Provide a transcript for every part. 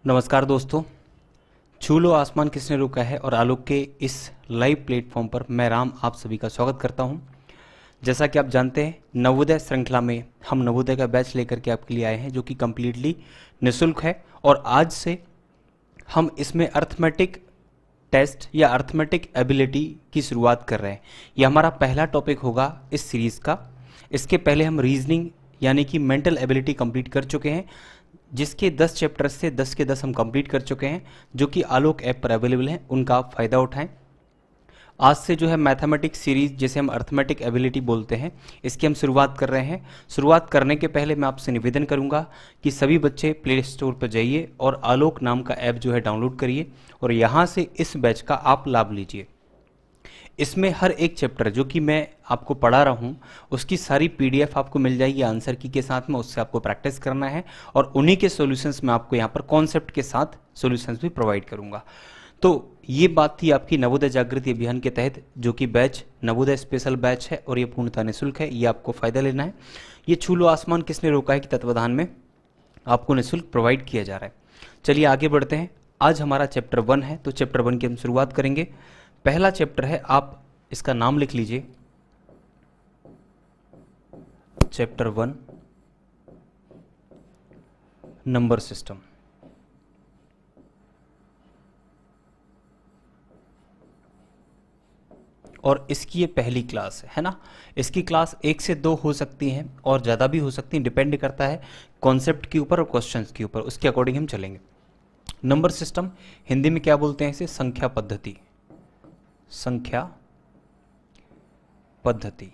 नमस्कार दोस्तों। छू लो आसमान किसने रोका है और आलोक के इस लाइव प्लेटफॉर्म पर मैं राम आप सभी का स्वागत करता हूं। जैसा कि आप जानते हैं, नवोदय श्रृंखला में हम नवोदय का बैच लेकर के आपके लिए आए हैं जो कि कम्प्लीटली निःशुल्क है। और आज से हम इसमें अर्थमेटिक टेस्ट या अर्थमेटिक एबिलिटी की शुरुआत कर रहे हैं। यह हमारा पहला टॉपिक होगा इस सीरीज़ का। इसके पहले हम रीजनिंग यानी कि मेंटल एबिलिटी कंप्लीट कर चुके हैं, जिसके 10 चैप्टर्स से 10 के 10 हम कंप्लीट कर चुके हैं, जो कि आलोक ऐप पर अवेलेबल हैं। उनका आप फ़ायदा उठाएं। आज से जो है मैथमेटिक्स सीरीज, जिसे हम अर्थमेटिक एबिलिटी बोलते हैं, इसकी हम शुरुआत कर रहे हैं। शुरुआत करने के पहले मैं आपसे निवेदन करूंगा कि सभी बच्चे प्ले स्टोर पर जाइए और आलोक नाम का ऐप जो है डाउनलोड करिए और यहाँ से इस बैच का आप लाभ लीजिए। इसमें हर एक चैप्टर जो कि मैं आपको पढ़ा रहा हूँ उसकी सारी पीडीएफ आपको मिल जाएगी आंसर की के साथ में। उससे आपको प्रैक्टिस करना है और उन्हीं के सॉल्यूशंस मैं आपको यहाँ पर कॉन्सेप्ट के साथ सॉल्यूशंस भी प्रोवाइड करूँगा। तो ये बात थी आपकी नवोदय जागृति अभियान के तहत, जो कि बैच नवोदय स्पेशल बैच है और ये पूर्णतः निःशुल्क है। ये आपको फ़ायदा लेना है। ये छू लो आसमान किसने रोका है कि तत्वाधान में आपको निःशुल्क प्रोवाइड किया जा रहा है। चलिए आगे बढ़ते हैं। आज हमारा चैप्टर 1 है, तो चैप्टर 1 की हम शुरुआत करेंगे। पहला चैप्टर है, आप इसका नाम लिख लीजिए, चैप्टर 1 नंबर सिस्टम। और इसकी ये पहली क्लास है ना। इसकी क्लास 1 से 2 हो सकती हैं और ज़्यादा भी हो सकती हैं, डिपेंड करता है कॉन्सेप्ट के ऊपर और क्वेश्चंस के ऊपर, उसके अकॉर्डिंग हम चलेंगे। नंबर सिस्टम हिंदी में क्या बोलते हैं इसे? संख्या पद्धति। संख्या पद्धति।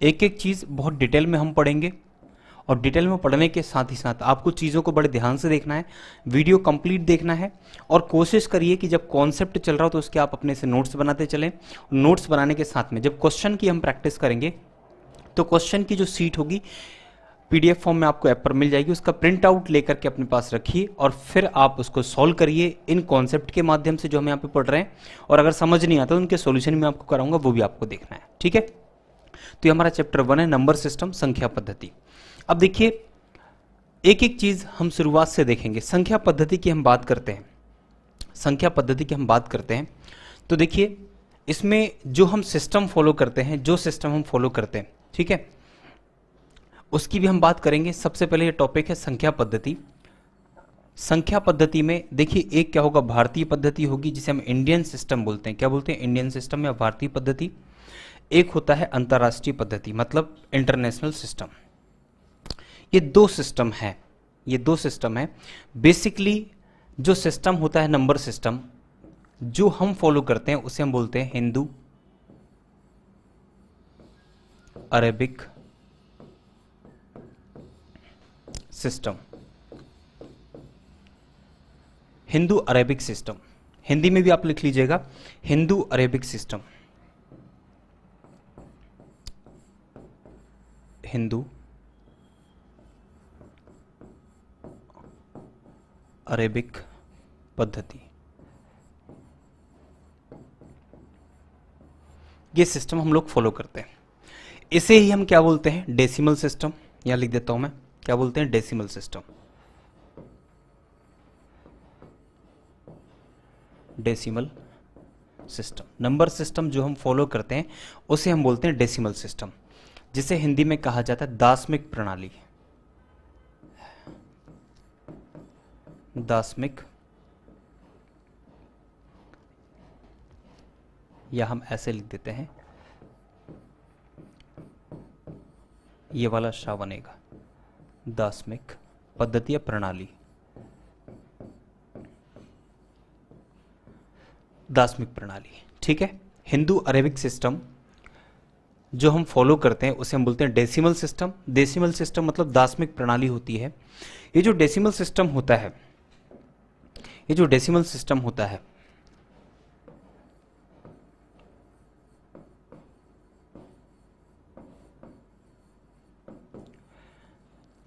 एक एक चीज़ बहुत डिटेल में हम पढ़ेंगे और डिटेल में पढ़ने के साथ ही साथ आपको चीज़ों को बड़े ध्यान से देखना है, वीडियो कंप्लीट देखना है और कोशिश करिए कि जब कॉन्सेप्ट चल रहा हो तो उसके आप अपने से नोट्स बनाते चलें। नोट्स बनाने के साथ में जब क्वेश्चन की हम प्रैक्टिस करेंगे तो क्वेश्चन की जो सीट होगी पीडीएफ फॉर्म में आपको ऐप पर मिल जाएगी, उसका प्रिंट आउट लेकर के अपने पास रखिए और फिर आप उसको सॉल्व करिए इन कॉन्सेप्ट के माध्यम से जो हम यहाँ पे पढ़ रहे हैं। और अगर समझ नहीं आता तो उनके सॉल्यूशन मैं आपको कराऊंगा, वो भी आपको देखना है। ठीक है, तो ये हमारा चैप्टर 1 है, नंबर सिस्टम, संख्या पद्धति। अब देखिए, एक एक चीज हम शुरुआत से देखेंगे। संख्या पद्धति की हम बात करते हैं, संख्या पद्धति की हम बात करते हैं तो देखिए, इसमें जो हम सिस्टम फॉलो करते हैं, जो सिस्टम हम फॉलो करते हैं, ठीक है, उसकी भी हम बात करेंगे। सबसे पहले ये टॉपिक है संख्या पद्धति। संख्या पद्धति में देखिए, एक क्या होगा, भारतीय पद्धति होगी जिसे हम इंडियन सिस्टम बोलते हैं। क्या बोलते हैं? इंडियन सिस्टम या भारतीय पद्धति। एक होता है अंतर्राष्ट्रीय पद्धति, मतलब इंटरनेशनल सिस्टम। ये दो सिस्टम है, ये दो सिस्टम है। बेसिकली जो सिस्टम होता है नंबर सिस्टम, जो हम फॉलो करते हैं उसे हम बोलते हैं Hindu Arabic system. Hindu Arabic system, Hindi में भी आप लिख लीजिएगा, Hindu Arabic system. Hindu Arabic पद्धति, ये सिस्टम हम लोग फॉलो करते हैं। इसे ही हम क्या बोलते हैं? Decimal system. यहां लिख देता हूं मैं, क्या बोलते हैं? Decimal system. Decimal system, number system जो हम फॉलो करते हैं उसे हम बोलते हैं डेसिमल सिस्टम, जिसे हिंदी में कहा जाता है दार्शनिक प्रणाली। दार्शनिक, या हम ऐसे लिख देते हैं, ये वाला शा बनेगा, दार्शनिक पद्धति या प्रणाली, दार्शनिक प्रणाली। ठीक है, हिंदू अरेबिक सिस्टम जो हम फॉलो करते हैं उसे हम बोलते हैं डेसिमल सिस्टम। डेसिमल सिस्टम मतलब दार्शनिक प्रणाली होती है। ये जो डेसिमल सिस्टम होता है, ये जो डेसिमल सिस्टम होता है,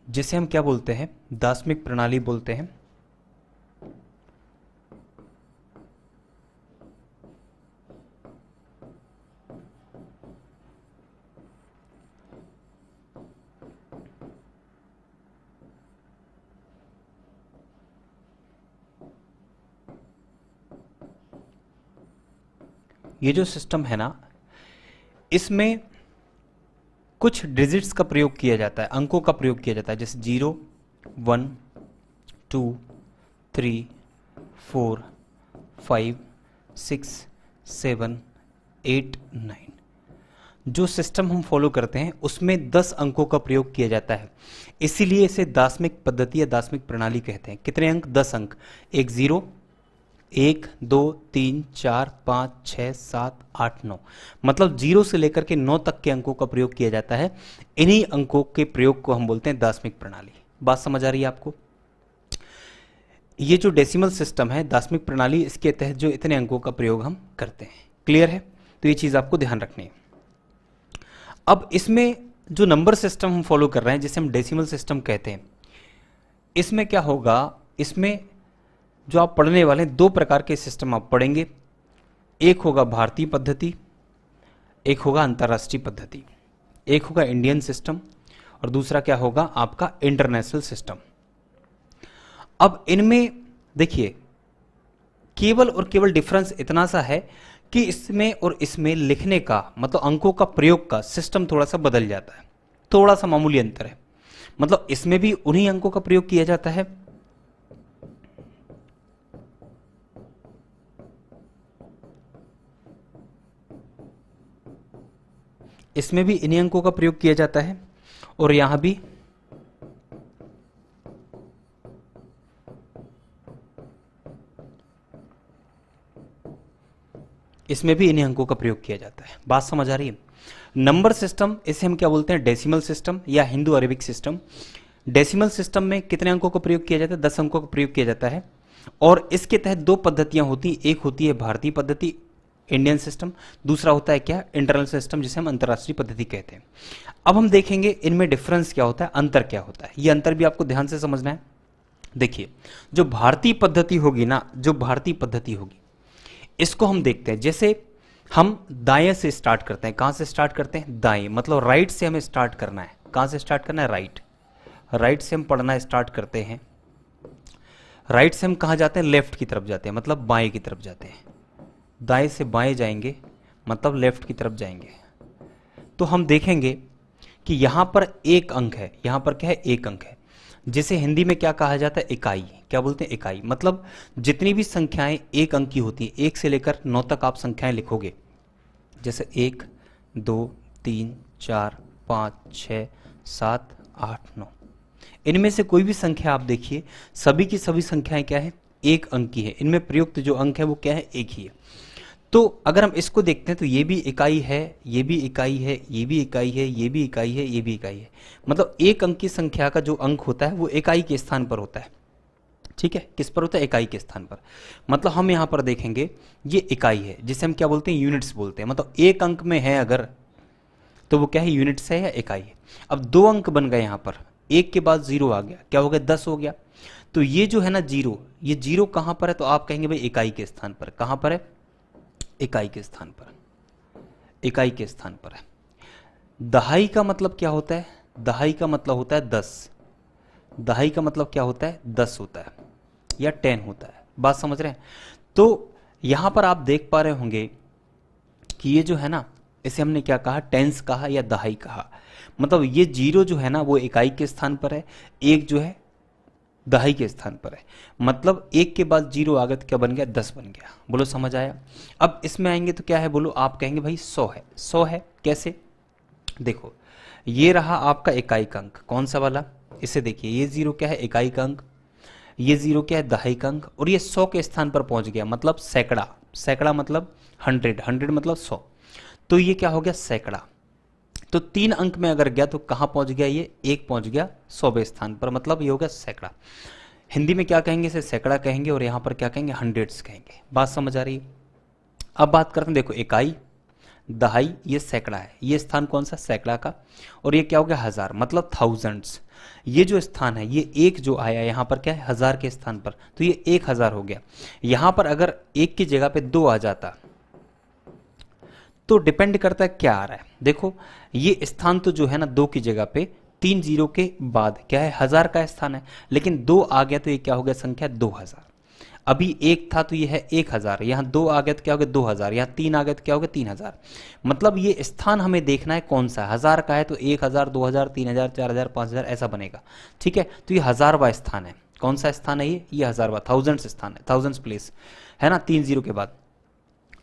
जिसे हम क्या बोलते हैं? दार्शनिक प्रणाली बोलते हैं। ये जो सिस्टम है ना, इसमें कुछ डिजिट्स का प्रयोग किया जाता है, अंकों का प्रयोग किया जाता है, जैसे 0, 1, 2, 3, 4, 5, 6, 7, 8, 9। जो सिस्टम हम फॉलो करते हैं उसमें 10 अंकों का प्रयोग किया जाता है, इसीलिए इसे दार्शनिक पद्धति या दार्शनिक प्रणाली कहते हैं। कितने अंक? 10 अंक। एक 0, 1, 2, 3, 4, 5, 6, 7, 8, 9, मतलब 0 से लेकर के 9 तक के अंकों का प्रयोग किया जाता है। इन्हीं अंकों के प्रयोग को हम बोलते हैं दार्शनिक प्रणाली। बात समझ आ रही है आपको? ये जो डेसिमल सिस्टम है, दार्शनिक प्रणाली, इसके तहत जो इतने अंकों का प्रयोग हम करते हैं। क्लियर है? तो ये चीज़ आपको ध्यान रखनी है। अब इसमें जो नंबर सिस्टम हम फॉलो कर रहे हैं, जिसे हम डेसिमल सिस्टम कहते हैं, इसमें क्या होगा? इसमें जो आप पढ़ने वाले हैं, 2 प्रकार के सिस्टम आप पढ़ेंगे। एक होगा भारतीय पद्धति, एक होगा अंतर्राष्ट्रीय पद्धति। एक होगा इंडियन सिस्टम और दूसरा क्या होगा? आपका इंटरनेशनल सिस्टम। अब इनमें देखिए, केवल और केवल डिफरेंस इतना सा है कि इसमें और इसमें लिखने का, मतलब अंकों का प्रयोग का सिस्टम थोड़ा सा बदल जाता है, थोड़ा सा मामूली अंतर है। मतलब इसमें भी उन्हीं अंकों का प्रयोग किया जाता है, इसमें भी इन्हीं अंकों का प्रयोग किया जाता है और यहां भी इसमें भी इन्हीं अंकों का प्रयोग किया जाता है। बात समझ आ रही है? नंबर सिस्टम, इसे हम क्या बोलते हैं? डेसिमल सिस्टम या Hindu Arabic system. Decimal system में कितने अंकों का प्रयोग किया जाता है? 10 अंकों का प्रयोग किया जाता है और इसके तहत 2 पद्धतियां होती हैं। एक होती है भारतीय पद्धति, इंडियन सिस्टम, दूसरा होता है क्या? इंटरनल सिस्टम, जिसे हम अंतर्राष्ट्रीय पद्धति कहते हैं। अब हम देखेंगे इनमें डिफरेंस क्या होता है, अंतर क्या होता है। ये अंतर भी आपको ध्यान से समझना है। देखिए, जो भारतीय पद्धति होगी ना, जो भारतीय पद्धति होगी, इसको हम देखते हैं। जैसे हम दाएं से स्टार्ट करते हैं। कहां से स्टार्ट करते हैं? दाएं, मतलब राइट से हमें स्टार्ट करना है। कहां से स्टार्ट करना है? राइट। राइट से हम पढ़ना स्टार्ट करते हैं। राइट से हम कहां जाते हैं? लेफ्ट की तरफ जाते हैं, मतलब बाएं की तरफ जाते हैं। दाएं से बाएं जाएंगे मतलब लेफ्ट की तरफ जाएंगे। तो हम देखेंगे कि यहां पर एक अंक है, यहां पर क्या है? एक अंक है, जिसे हिंदी में क्या कहा जाता है? इकाई। क्या बोलते हैं? इकाई। मतलब जितनी भी संख्याएं एक अंक की होती है, 1 से लेकर 9 तक आप संख्याएं लिखोगे, जैसे 1, 2, 3, 4, 5, 6, 7, 8, 9, इनमें से कोई भी संख्या आप देखिए, सभी की सभी संख्याएं क्या है? एक अंक की है। इनमें प्रयुक्त जो अंक है वो क्या है? एक ही है। तो अगर हम इसको देखते हैं तो ये भी इकाई है, ये भी इकाई है, ये भी इकाई है, ये भी इकाई है, ये भी इकाई है। मतलब एक अंक की संख्या का जो अंक होता है वो इकाई के स्थान पर होता है। ठीक है? किस पर होता है? इकाई के स्थान पर। मतलब हम यहां पर देखेंगे ये इकाई है, जिसे हम क्या बोलते हैं? यूनिट्स बोलते हैं। मतलब एक अंक में है अगर, तो वो क्या है? यूनिट्स है या इकाई है। अब 2 अंक बन गए यहां पर, 1 के बाद 0 आ गया, क्या हो गया? 10 हो गया। तो ये जो है ना 0, ये 0 कहां पर है? तो आप कहेंगे भाई इकाई के स्थान पर। कहां पर है? इकाई के स्थान पर। इकाई के स्थान पर है। दहाई का मतलब क्या होता है? दहाई का मतलब होता है 10। दहाई का मतलब क्या होता है? 10 होता है या 10 होता है। बात समझ रहे हैं? तो यहां पर आप देख पा रहे होंगे कि ये जो है ना, इसे हमने क्या कहा? टेंस कहा या दहाई कहा। मतलब ये 0 जो है ना वो इकाई के स्थान पर है, 1 जो है दहाई के स्थान पर है। मतलब 1 के बाद 0 आ गया तो क्या बन गया? 10 बन गया। बोलो समझ आया? अब इसमें आएंगे तो क्या है? बोलो, आप कहेंगे भाई 100 है। 100 है कैसे? देखो, ये रहा आपका इकाई का अंक। कौन सा वाला? इसे देखिए, ये 0 क्या है? इकाई का अंक। ये 0 क्या है? दहाई का अंक। और ये 100 के स्थान पर पहुंच गया, मतलब सैकड़ा। सैकड़ा मतलब 100, 100 मतलब 100। तो ये क्या हो गया? सैकड़ा। तो 3 अंक में अगर गया तो कहां पहुंच गया? ये 1 पहुंच गया 100वें स्थान पर, मतलब ये हो गया सैकड़ा। हिंदी में क्या कहेंगे? इसे सैकड़ा कहेंगे और यहां पर क्या कहेंगे? हंड्रेड्स कहेंगे। बात समझ आ रही है? अब बात करते हैं, देखो इकाई, दहाई, ये सैकड़ा है। ये स्थान कौन सा? सैकड़ा का। और ये क्या हो गया? 1000, मतलब थाउजेंड्स। ये जो स्थान है, ये 1 जो आया यहां पर क्या है? 1000 के स्थान पर, तो ये 1000 हो गया। यहां पर अगर 1 की जगह पे 2 आ जाता तो डिपेंड करता है क्या आ रहा है। देखो, ये स्थान तो जो है ना 2 की जगह पे 3 0 के बाद क्या है? 1000 का स्थान है, लेकिन 2 आ गया तो ये क्या हो गया? संख्या 2000। अभी एक था तो ये है 1000, यहाँ 2 आ गया तो क्या हो गया 2000, यहाँ 3 आ गया तो क्या हो गया 3000। मतलब ये स्थान हमें देखना है कौन सा, 1000 का है तो 1000, 2000, 3000, 4000, 5000 ऐसा बनेगा। ठीक है, तो ये 1000वां स्थान है। कौन सा स्थान है ये 1000वां, थाउजेंड्स स्थान है, थाउजेंड्स प्लेस है ना, 3 जीरो के बाद।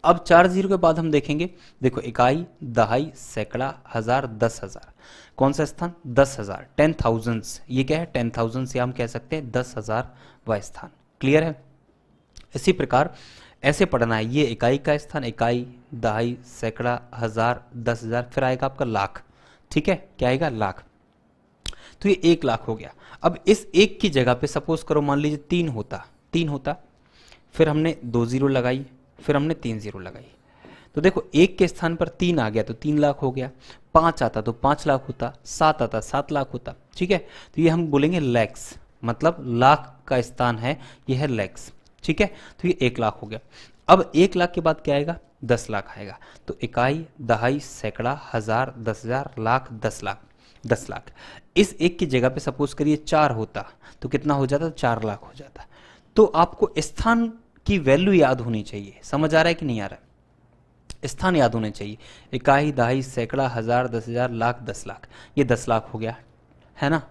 अब 4 जीरो के बाद हम देखेंगे, देखो इकाई, दहाई, सैकड़ा, हजार, 10,000। कौन सा स्थान, 10,000, 10,000। ये क्या है 10,000 से हम कह सकते हैं 10,000 व स्थान। क्लियर है। इसी प्रकार ऐसे पढ़ना है, ये इकाई का स्थान, इकाई, दहाई, सैकड़ा, हजार, 10,000, फिर आएगा आपका लाख। ठीक है, क्या आएगा लाख। तो ये 1 लाख हो गया। अब इस 1 की जगह पे सपोज करो मान लीजिए 3 होता, फिर हमने 2 जीरो लगाई, फिर हमने 3 जीरो लगाई। तो देखो 1 के स्थान पर 3 आ गया तो 3 लाख हो गया, 5 आता तो 5 लाख होता, 7 आता 7 लाख होता। ठीक है, तो ये हम बोलेंगे लैक्स, मतलब लाख का स्थान है, ये है लैक्स। ठीक है, तो ये 1 लाख हो गया। अब 1 लाख के बाद क्या आएगा, 10 लाख आएगा। तो इकाई, दहाई, सैकड़ा, हजार, 10,000, लाख, 10 लाख, 10 लाख। इस 1 की जगह पे सपोज करिए 4 होता तो कितना हो जाता, 4 लाख हो जाता। तो आपको स्थान की वैल्यू याद होनी चाहिए। समझ आ रहा है कि नहीं आ रहा है, स्थान याद होने चाहिए। इकाई, दहाई, सैकड़ा, हजार, 10,000, लाख, 10 लाख, ये 10 लाख हो गया है ना,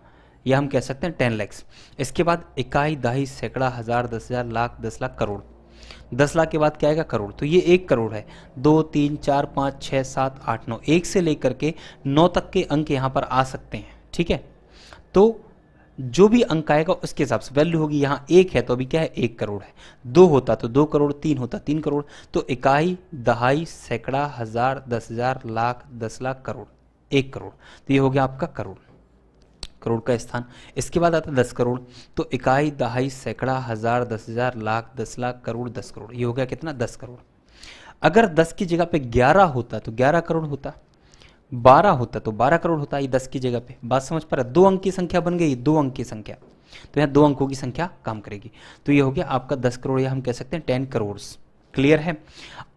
ये हम कह सकते हैं 10 लैक्स। इसके बाद इकाई, दहाई, सैकड़ा, हजार, 10,000, लाख, 10 लाख, करोड़। 10 लाख के बाद क्या आएगा, करोड़। तो ये 1 करोड़ है। 2, 3, 4, 5, 6, 7, 8, 9, 1 से लेकर के 9 तक के अंक यहाँ पर आ सकते हैं। ठीक है, तो जो भी अंक आएगा उसके हिसाब से वैल्यू होगी। यहाँ 1 है तो अभी क्या है 1 करोड़ है, 2 होता तो 2 करोड़, 3 होता 3 करोड़। तो इकाई, दहाई, सैकड़ा, हजार, 10,000, लाख, 10 लाख, करोड़, 1 करोड़। तो ये हो गया आपका करोड़, करोड़ का स्थान। इसके बाद आता है 10 करोड़। तो इकाई, दहाई, सैकड़ा, हजार, 10,000, लाख, 10 लाख, करोड़, 10 करोड़। ये हो गया कितना, 10 करोड़। अगर 10 की जगह पे 11 होता तो 11 करोड़ होता, 12 होता तो 12 करोड़ होता। ये 10 की जगह पे, बात समझ पा रहा है, 2 अंक की संख्या बन गई, 2 अंक की संख्या, तो यहाँ 2 अंकों की संख्या काम करेगी। तो ये हो गया आपका 10 करोड़, या हम कह सकते हैं 10 करोड़। क्लियर है।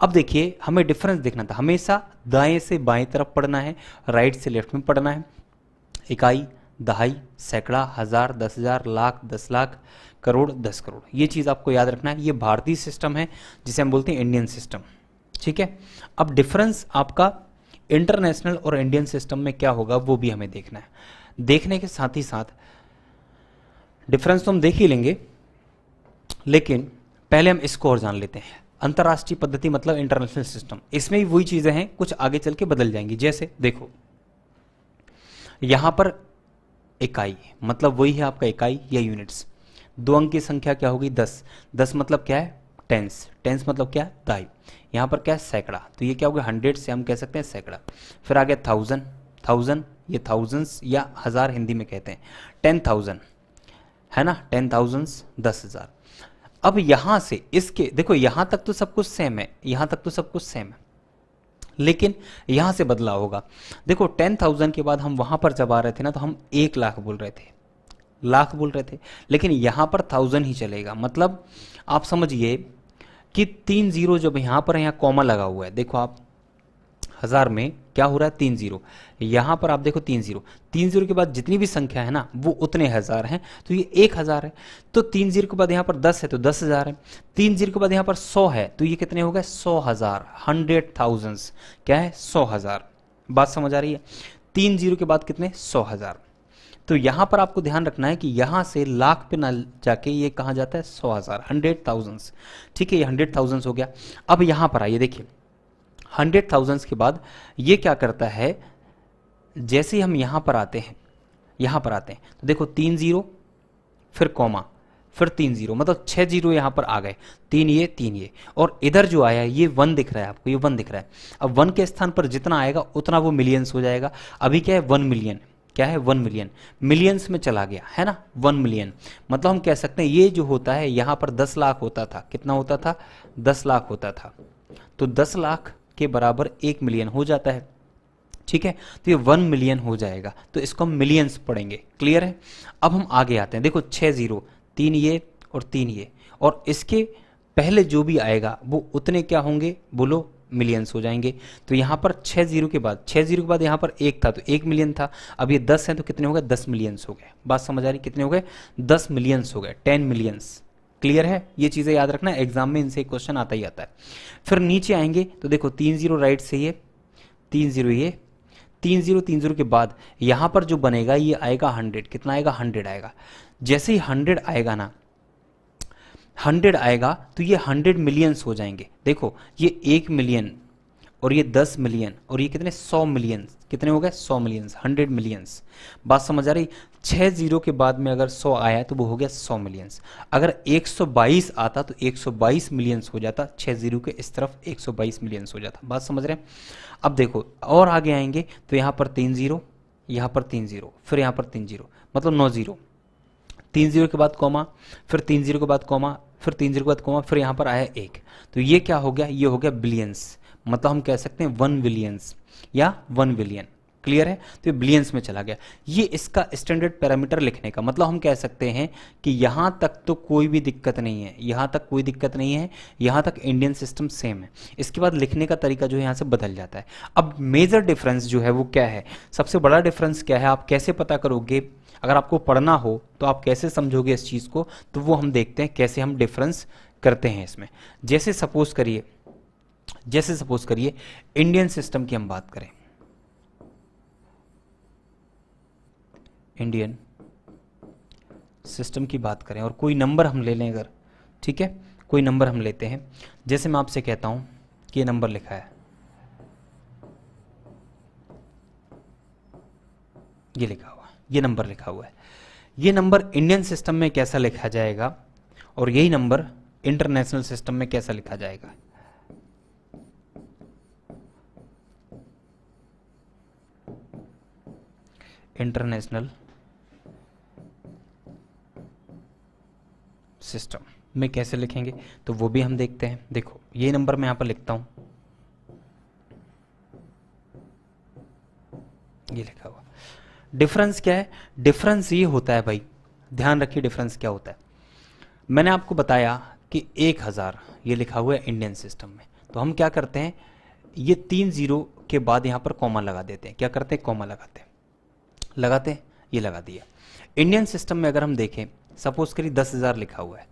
अब देखिए हमें डिफरेंस देखना था, हमेशा दाएं से बाएं तरफ पढ़ना है, राइट से लेफ्ट में पढ़ना है। इकाई, दहाई, सैकड़ा, हजार, 10,000, लाख, 10 लाख, करोड़, 10 करोड़, ये चीज़ आपको याद रखना है। ये भारतीय सिस्टम है जिसे हम बोलते हैं इंडियन सिस्टम। ठीक है, अब डिफरेंस आपका इंटरनेशनल और इंडियन सिस्टम में क्या होगा वो भी हमें देखना है। देखने के साथ ही साथ डिफरेंस तो हम देख ही लेंगे, लेकिन पहले हम इसको और जान लेते हैं। अंतर्राष्ट्रीय पद्धति मतलब इंटरनेशनल सिस्टम, इसमें भी वही चीज़ें हैं, कुछ आगे चल के बदल जाएंगी। जैसे देखो यहां पर इकाई मतलब वही है आपका इकाई या यूनिट्स। 2 अंक की संख्या क्या होगी, 10। 10 मतलब क्या है, टेंस। टेंस मतलब क्या है, दहाई। यहाँ पर क्या है, सैकड़ा, तो ये क्या होगा 100 से हम कह सकते हैं सैकड़ा। फिर आ गया 1000, 1000 ये थाउजेंड्स या हजार हिंदी में कहते हैं। 10,000 है ना, 10,000, 10,000। अब यहाँ से इसके देखो यहाँ तक तो सब कुछ सेम है, यहाँ तक तो सब कुछ सेम है, लेकिन यहां से बदलाव होगा। देखो 10,000 के बाद हम वहां पर जब आ रहे थे ना तो हम 1 लाख बोल रहे थे, लाख बोल रहे थे, लेकिन यहां पर 1000 ही चलेगा। मतलब आप समझिए कि 3 जीरो जब यहां पर यहाँ कॉमा लगा हुआ है, देखो आप हजार में क्या हो रहा है 3 जीरो, यहां पर आप देखो 3 जीरो, 3 जीरो के बाद जितनी भी संख्या है ना वो उतने हजार हैं, तो ये 1000 है। तो 3 जीरो के बाद यहाँ पर 10 है तो 10,000 है। 3 जीरो के बाद यहाँ पर 100 है तो ये कितने हो गए 100,000, 100,000 क्या है 100,000। बात समझ आ रही है। 3 जीरो के बाद कितने 100,000। तो यहां पर आपको ध्यान रखना है कि यहां से लाख पे ना जाके ये कहां जाता है 100,000, 100,000। ठीक है, ये 100,000 हो गया। अब यहां पर आइए देखिए 100,000 के बाद ये क्या करता है, जैसे हम यहां पर आते हैं, यहां पर आते हैं तो देखो 3 जीरो फिर कॉमा फिर 3 जीरो, मतलब 6 जीरो यहां पर आ गए, 3 ये, और इधर जो आया ये 1 दिख रहा है आपको, ये 1 दिख रहा है। अब 1 के स्थान पर जितना आएगा उतना वो मिलियंस हो जाएगा। अभी क्या है 1 मिलियन, क्या है 1 मिलियन, मिलियंस में चला गया है ना 1 मिलियन। मतलब हम कह सकते हैं ये जो होता है यहां पर 10 लाख होता था, कितना होता था 10 लाख होता था, तो 10 लाख के बराबर 1 मिलियन हो जाता है। ठीक है, तो ये 1 मिलियन हो जाएगा, तो इसको हम मिलियंस पढ़ेंगे। क्लियर है। अब हम आगे आते हैं, देखो 6 जीरो, 3 ये और 3 ये, और इसके पहले जो भी आएगा वो उतने क्या होंगे बोलो मिलियंस हो जाएंगे। तो यहाँ पर 6 जीरो के बाद, 6 जीरो के बाद यहाँ पर 1 था तो 1 मिलियन था, अब ये 10 है तो कितने हो गए 10 मिलियंस हो गए। बात समझ आ रही, कितने हो गए 10 मिलियंस हो गए, 10 मिलियंस। क्लियर है? ये चीज़ें याद रखना, एग्जाम में इनसे क्वेश्चन आता ही आता है। फिर नीचे आएंगे तो देखो 3 0 राइट से ये 3 0, ये 3 0 के बाद यहाँ पर जो बनेगा ये आएगा 100। कितना आएगा? 100 आएगा। जैसे ही 100 आएगा ना, 100 आएगा तो ये 100 मिलियंस हो जाएंगे। देखो ये 1 मिलियन और ये 10 मिलियन और ये कितने? 100 मिलियन। कितने हो गए? 100 मिलियंस, 100 मिलियंस। बात समझ आ रही? 6 जीरो के बाद में अगर 100 आया तो वो हो गया 100 मिलियंस। अगर 122 आता तो 122 मिलियंस हो जाता। 6 जीरो के इस तरफ 122 मिलियंस हो जाता। बात समझ रहे हैं? अब देखो और आगे आएंगे तो यहाँ पर 3 जीरो, यहाँ पर 3 जीरो, फिर यहाँ पर 3 जीरो, मतलब 9 जीरो। 3 जीरो के बाद कॉमा, फिर 3 जीरो के बाद कॉमा, फिर 3 जीरो के बाद कॉमा, फिर यहाँ पर आया 1। तो ये क्या हो गया? ये हो गया बिलियंस। मतलब हम कह सकते हैं 1 बिलियंस या 1 बिलियन। क्लियर है? तो ये बिलियंस में चला गया। ये इसका स्टैंडर्ड पैरामीटर लिखने का मतलब हम कह सकते हैं कि यहाँ तक तो कोई भी दिक्कत नहीं है, यहाँ तक कोई दिक्कत नहीं है, यहाँ तक इंडियन सिस्टम सेम है। इसके बाद लिखने का तरीका जो है यहाँ से बदल जाता है। अब मेजर डिफरेंस जो है वो क्या है? सबसे बड़ा डिफरेंस क्या है? आप कैसे पता करोगे? अगर आपको पढ़ना हो तो आप कैसे समझोगे इस चीज़ को? तो वो हम देखते हैं कैसे हम डिफरेंस करते हैं इसमें। जैसे सपोज करिए इंडियन सिस्टम की हम बात करें, इंडियन सिस्टम की बात करें और कोई नंबर हम ले लें अगर, ठीक है, कोई नंबर हम लेते हैं। जैसे मैं आपसे कहता हूं कि ये नंबर लिखा है, ये लिखा हुआ, ये नंबर लिखा हुआ है। ये नंबर इंडियन सिस्टम में कैसा लिखा जाएगा और यही नंबर इंटरनेशनल सिस्टम में कैसा लिखा जाएगा? इंटरनेशनल सिस्टम में कैसे लिखेंगे तो वो भी हम देखते हैं। देखो ये नंबर मैं यहां पर लिखता हूं, ये लिखा हुआ। डिफरेंस क्या है? डिफरेंस ये होता है भाई, ध्यान रखिए डिफरेंस क्या होता है। मैंने आपको बताया कि 1000 ये लिखा हुआ है इंडियन सिस्टम में, तो हम क्या करते हैं, ये 3 जीरो के बाद यहां पर कॉमा लगा देते हैं। क्या करते हैं? कॉमा लगाते हैं, ये लगा दिया। इंडियन सिस्टम में अगर हम देखें, सपोज करिए 10,000 लिखा हुआ है,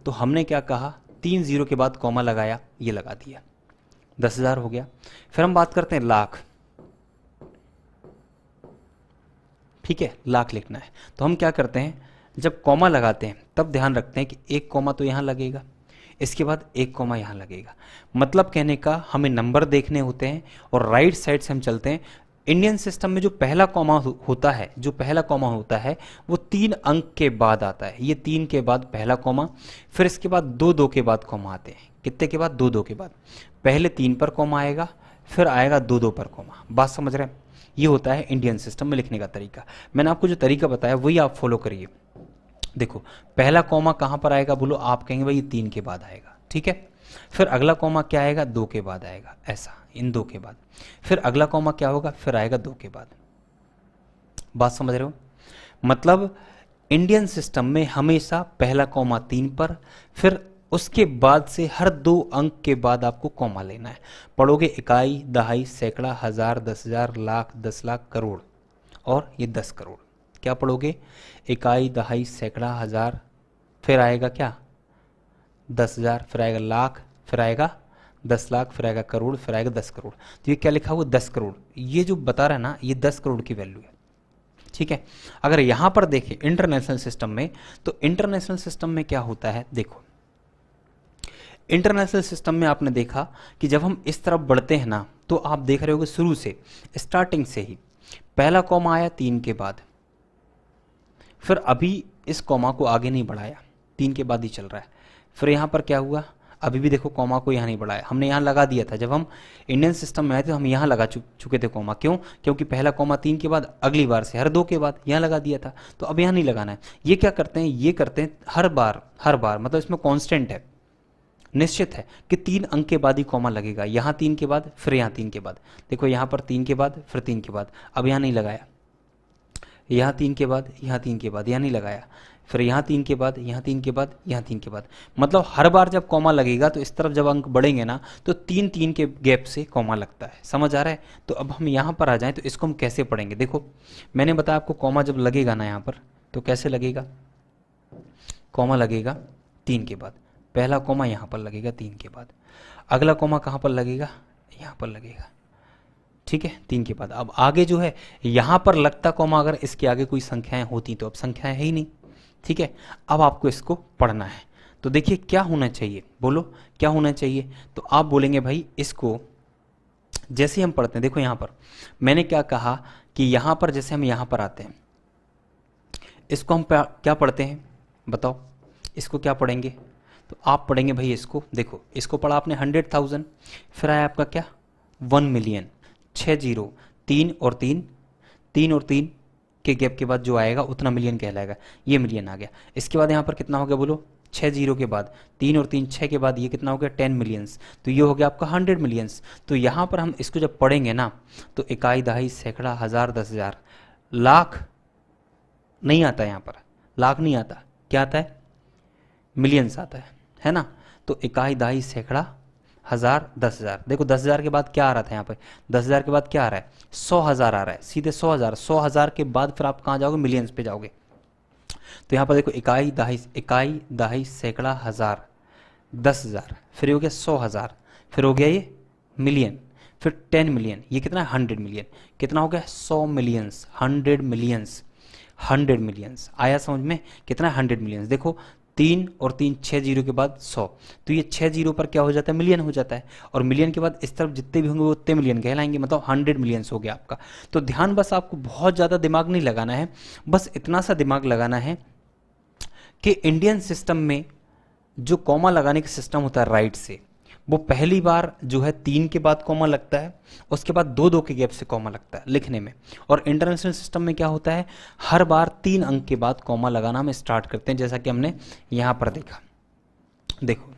तो हमने क्या कहा? 3 जीरो के बाद कॉमा लगाया, ये लगा दिया, 10,000 हो गया। फिर हम बात करते हैं लाख, ठीक है, लाख लिखना है तो हम क्या करते हैं, जब कॉमा लगाते हैं तब ध्यान रखते हैं कि एक कॉमा तो यहाँ लगेगा, इसके बाद एक कॉमा यहाँ लगेगा। मतलब कहने का हमें नंबर देखने होते हैं और राइट साइड से हम चलते हैं। इंडियन सिस्टम में जो पहला कॉमा होता है, वो 3 अंक के बाद आता है। ये 3 के बाद पहला कॉमा, फिर इसके बाद 2 के बाद कॉमा आते हैं। कितने के बाद? 2 के बाद। पहले 3 पर कॉमा आएगा, फिर आएगा 2 पर कॉमा। बात समझ रहे हैं? ये होता है इंडियन सिस्टम में लिखने का तरीका। मैंने आपको जो तरीका बताया वही आप फॉलो करिए। देखो पहला कॉमा कहां पर आएगा? बोलो, आप कहेंगे भाई 3 के बाद आएगा, ठीक है। फिर अगला कॉमा क्या आएगा? 2 के बाद आएगा, ऐसा, इन 2 के बाद। फिर अगला कॉमा क्या होगा? फिर आएगा 2 के बाद। बात समझ रहे हो? मतलब इंडियन सिस्टम में हमेशा पहला कॉमा 3 पर, फिर उसके बाद से हर 2 अंक के बाद आपको कॉमा लेना है। पढ़ोगे इकाई, दहाई, सैकड़ा, हजार, 10,000, लाख, 10 लाख, करोड़ और ये 10 करोड़। क्या पढ़ोगे? इकाई, दहाई, सैकड़ा, हजार, फिर आएगा क्या? 10,000, फिर आएगा लाख, फिर आएगा 10 लाख, फिर आएगा करोड़, फिर आएगा 10 करोड़। तो ये क्या लिखा हुआ? 10 करोड़। ये जो बता रहा है ना, ये 10 करोड़ की वैल्यू है, ठीक है। अगर यहां पर देखें इंटरनेशनल सिस्टम में, तो इंटरनेशनल सिस्टम में क्या होता है? देखो इंटरनेशनल सिस्टम में आपने देखा कि जब हम इस तरफ बढ़ते हैं ना, तो आप देख रहे होगे शुरू से, स्टार्टिंग से ही पहला कॉमा आया 3 के बाद, फिर अभी इस कॉमा को आगे नहीं बढ़ाया, 3 के बाद ही चल रहा है। फिर यहाँ पर क्या हुआ? अभी भी देखो कॉमा को यहाँ नहीं बढ़ाया, हमने यहाँ लगा दिया था। जब हम इंडियन सिस्टम में आए थे हम यहाँ लगा चुके थे कॉमा। क्यों? क्योंकि पहला कॉमा 3 के बाद, अगली बार से हर 2 के बाद यहाँ लगा दिया था, तो अब यहाँ नहीं लगाना है। ये क्या करते हैं? ये करते हैं हर बार, मतलब इसमें कॉन्स्टेंट है, निश्चित है कि 3 अंक के बाद ही कॉमा लगेगा। यहाँ 3 के बाद, फिर यहाँ 3 के बाद। देखो यहाँ पर 3 के बाद, फिर 3 के बाद, अब यहाँ नहीं लगाया। यहाँ 3 के बाद, यहाँ 3 के बाद, यहाँ नहीं लगाया। फिर यहाँ 3 के बाद, यहाँ 3 के बाद, यहाँ 3 के बाद। मतलब हर बार जब कॉमा लगेगा तो इस तरफ जब अंक बढ़ेंगे ना, तो 3 के गैप से कॉमा लगता है। समझ आ रहा है? तो अब हम यहाँ पर आ जाएं तो इसको हम कैसे पढ़ेंगे? देखो मैंने बताया आपको, कॉमा जब लगेगा ना यहाँ पर, तो कैसे लगेगा? कॉमा लगेगा 3 के बाद, पहला कॉमा यहाँ पर लगेगा 3 के बाद, अगला कॉमा कहाँ पर लगेगा, यहाँ पर लगेगा, ठीक है, 3 के बाद। अब आगे जो है यहाँ पर लगता कॉमा अगर इसके आगे कोई संख्याएं होती तो अब संख्याएं है ही नहीं, ठीक है। अब आपको इसको पढ़ना है, तो देखिए क्या होना चाहिए, बोलो क्या होना चाहिए। तो आप बोलेंगे भाई इसको जैसे हम पढ़ते हैं, देखो यहाँ पर मैंने क्या कहा कि यहाँ पर जैसे हम यहाँ पर आते हैं, इसको हम क्या पढ़ते हैं बताओ, इसको क्या पढ़ेंगे, तो आप पढ़ेंगे भाई इसको, देखो इसको पढ़ा आपने 100,000, फिर आया आपका क्या 1 मिलियन, 6 जीरो, 3 और 3, 3 और 3 के गैप के बाद जो आएगा उतना मिलियन कहलाएगा, ये मिलियन आ गया। इसके बाद यहाँ पर कितना हो गया बोलो, 6 जीरो के बाद 3 और 3 6 के बाद ये कितना हो गया 10 मिलियंस, तो ये हो गया आपका 100 मिलियंस। तो यहाँ पर हम इसको जब पढ़ेंगे ना तो इकाई, दहाई, सैकड़ा, हज़ार, 10,000, लाख नहीं आता है, यहाँ पर लाख नहीं आता, क्या आता है मिलियंस आता है ना। तो इकाई, दहाई, सैकड़ा, हज़ार, 10,000, देखो 10,000 के बाद क्या आ रहा था यहाँ पे, 10,000 के बाद क्या आ रहा है 100,000 आ रहा है, सीधे 100,000, 100,000 के बाद फिर आप कहाँ जाओगे मिलियंस पे जाओगे। तो यहाँ पर देखो इकाई, दहाई, सैकड़ा, हज़ार, 10,000, फिर हो गया 100,000, फिर हो गया ये मिलियन, फिर 10 मिलियन, ये कितना है 100 मिलियन, कितना हो गया 100 मिलियंस, 100 मिलियंस, 100 मिलियंस आया समझ में, कितना 100 मिलियंस। देखो 3 और 3 6 जीरो के बाद 100, तो ये 6 जीरो पर क्या हो जाता है मिलियन हो जाता है, और मिलियन के बाद इस तरफ जितने भी होंगे वो उतने मिलियन कहलाएंगे, मतलब 100 मिलियंस हो गया आपका। तो ध्यान बस आपको बहुत ज़्यादा दिमाग नहीं लगाना है, बस इतना सा दिमाग लगाना है कि इंडियन सिस्टम में जो कॉमा लगाने का सिस्टम होता है राइट से, वो पहली बार जो है 3 के बाद कॉमा लगता है, उसके बाद 2 के गैप से कॉमा लगता है लिखने में। और इंटरनेशनल सिस्टम में क्या होता है, हर बार 3 अंक के बाद कॉमा लगाना हम स्टार्ट करते हैं, जैसा कि हमने यहाँ पर देखा। देखो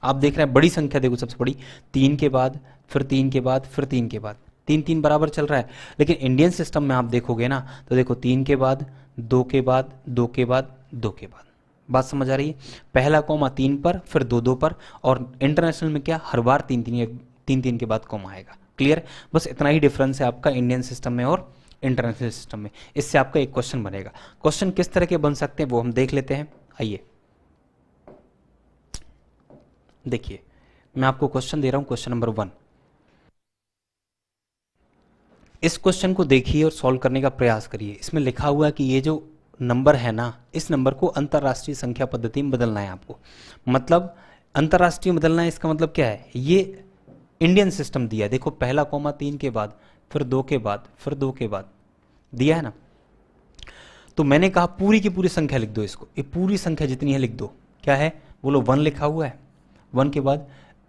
आप देख रहे हैं बड़ी संख्या, देखो सबसे बड़ी 3 के बाद, फिर 3 के बाद, फिर 3 के बाद, 3 3 बराबर चल रहा है। लेकिन इंडियन सिस्टम में आप देखोगे ना तो देखो 3 के बाद, 2 के बाद, 2 के बाद, 2 के बाद, बात समझ आ रही है। पहला कॉमा 3 पर, फिर 2 पर, और इंटरनेशनल में क्या हर बार 3 के बाद कॉमा आएगा। क्लियर, बस इतना ही डिफरेंस है आपका इंडियन सिस्टम में और इंटरनेशनल सिस्टम में। इससे आपका एक क्वेश्चन बनेगा। क्वेश्चन किस तरह के बन सकते हैं वो हम देख लेते हैं, आइए देखिए मैं आपको क्वेश्चन दे रहा हूं, क्वेश्चन नंबर 1। इस क्वेश्चन को देखिए और सॉल्व करने का प्रयास करिए। इसमें लिखा हुआ है कि ये जो नंबर है ना, इस नंबर को अंतरराष्ट्रीय संख्या पद्धति में बदलना है आपको। मतलब अंतरराष्ट्रीय बदलना है, इसका मतलब क्या है, ये इंडियन सिस्टम दिया है। देखो पहला कॉमा 3 के बाद, फिर 2 के बाद, फिर 2 के बाद दिया है ना। तो मैंने कहा पूरी की पूरी संख्या लिख दो, इसको ये पूरी संख्या जितनी है लिख दो। क्या है बोलो, 1 लिखा हुआ है, 1 के बाद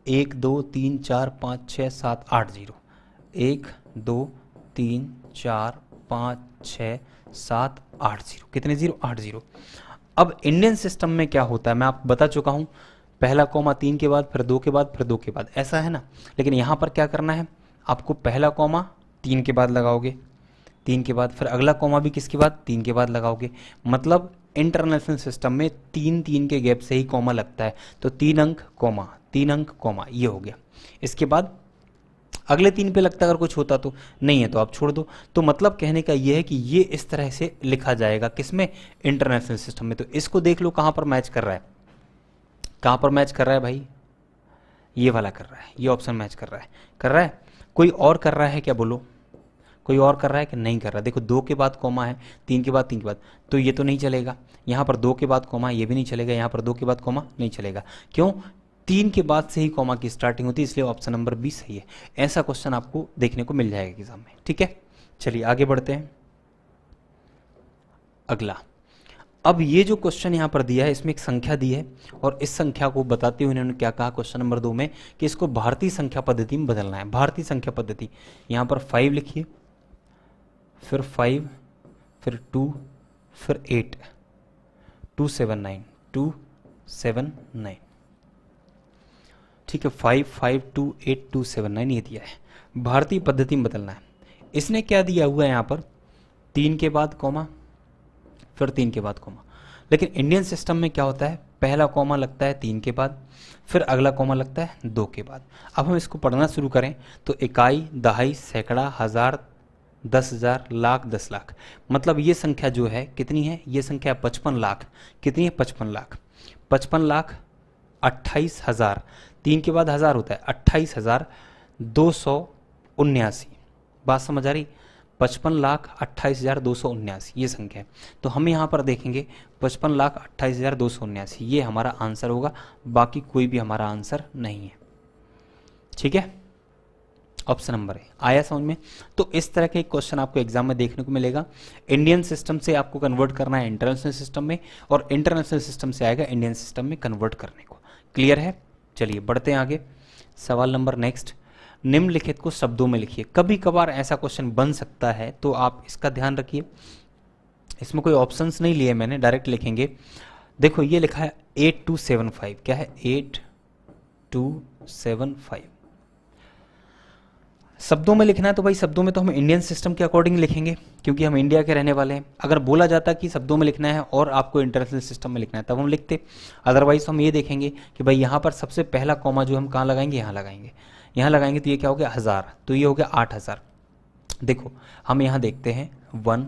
1 2 3 4 5 6 7 8 0, 1 2 3 4 5 6 7 8 0, कितने 0 8 0। अब इंडियन सिस्टम में क्या होता है मैं आपको बता चुका हूं, पहला कॉमा 3 के बाद, फिर 2 के बाद, फिर 2 के बाद, ऐसा है ना। लेकिन यहां पर क्या करना है आपको, पहला कॉमा 3 के बाद लगाओगे, 3 के बाद, फिर अगला कॉमा भी किसके बाद 3 के बाद लगाओगे। मतलब इंटरनेशनल सिस्टम में 3 के गैप से ही कॉमा लगता है। तो 3 अंक कॉमा, 3 अंक कॉमा, ये हो गया। इसके बाद अगले 3 पे लगता, अगर कुछ होता तो, नहीं है तो आप छोड़ दो। तो मतलब कहने का ये है कि ये इस तरह से लिखा जाएगा किसमें, इंटरनेशनल सिस्टम में। तो इसको देख लो कहां पर मैच कर रहा है, कहां पर मैच कर रहा है भाई, ये वाला कर रहा है, ये ऑप्शन मैच कर रहा है, कर रहा है। कोई और कर रहा है क्या बोलो, कोई और कर रहा है कि नहीं कर रहा। देखो 2 के बाद कॉमा है, 3 के बाद, 3 के बाद, तो ये तो नहीं चलेगा। यहाँ पर 2 के बाद कॉमा, ये भी नहीं चलेगा। यहाँ पर 2 के बाद कॉमा नहीं चलेगा, क्यों, 3 के बाद से ही कॉमा की स्टार्टिंग होती है, इसलिए ऑप्शन नंबर 20 सही है। ऐसा क्वेश्चन आपको देखने को मिल जाएगा एग्जाम में, ठीक है। चलिए आगे बढ़ते हैं, अगला। अब ये जो क्वेश्चन यहाँ पर दिया है, इसमें एक संख्या दी है, और इस संख्या को बताते हुए इन्होंने क्या कहा क्वेश्चन नंबर 2 में, कि इसको भारतीय संख्या पद्धति में बदलना है। भारतीय संख्या पद्धति, यहाँ पर 5 लिखिए, फिर 5, फिर 2, फिर 8, 279, 279, ठीक है। 5 5 2 8 279 ये दिया है, भारतीय पद्धति में बदलना है। इसने क्या दिया हुआ है यहाँ पर, 3 के बाद कॉमा, फिर 3 के बाद कॉमा। लेकिन इंडियन सिस्टम में क्या होता है, पहला कॉमा लगता है 3 के बाद, फिर अगला कॉमा लगता है 2 के बाद। अब हम इसको पढ़ना शुरू करें तो इकाई, दहाई, सैकड़ा, हज़ार, 10,000, लाख, 10 लाख। मतलब ये संख्या जो है कितनी है, ये संख्या 55 लाख। कितनी है 55 लाख। 55,28,000, 3 के बाद 1000 होता है, 28,279। बात समझ आ रही? 55,28,279 ये संख्या है। तो हम यहाँ पर देखेंगे 55,28,279 ये हमारा आंसर होगा, बाकी कोई भी हमारा आंसर नहीं है। ठीक है, ऑप्शन नंबर है। आया समझ में? तो इस तरह के क्वेश्चन आपको एग्जाम में देखने को मिलेगा। इंडियन सिस्टम से आपको कन्वर्ट करना है इंटरनेशनल सिस्टम में, और इंटरनेशनल सिस्टम से आएगा इंडियन सिस्टम में कन्वर्ट करने को। क्लियर है? चलिए बढ़ते हैं आगे। सवाल नंबर नेक्स्ट, निम्नलिखित को शब्दों में लिखिए। कभी कभार ऐसा क्वेश्चन बन सकता है, तो आप इसका ध्यान रखिए। इसमें कोई ऑप्शंस नहीं लिए मैंने, डायरेक्ट लिखेंगे। देखो ये लिखा है 8275, क्या है? 8275 शब्दों में लिखना है। तो भाई शब्दों में तो हम इंडियन सिस्टम के अकॉर्डिंग लिखेंगे, क्योंकि हम इंडिया के रहने वाले हैं। अगर बोला जाता कि शब्दों में लिखना है और आपको इंटरनेशनल सिस्टम में लिखना है, तब हम लिखते। अदरवाइज हम ये देखेंगे कि भाई यहाँ पर सबसे पहला कॉमा जो हम कहाँ लगाएंगे, यहाँ लगाएंगे। यहाँ लगाएंगे तो ये क्या हो गया? 1000, तो ये हो गया 8000। देखो हम यहाँ देखते हैं 1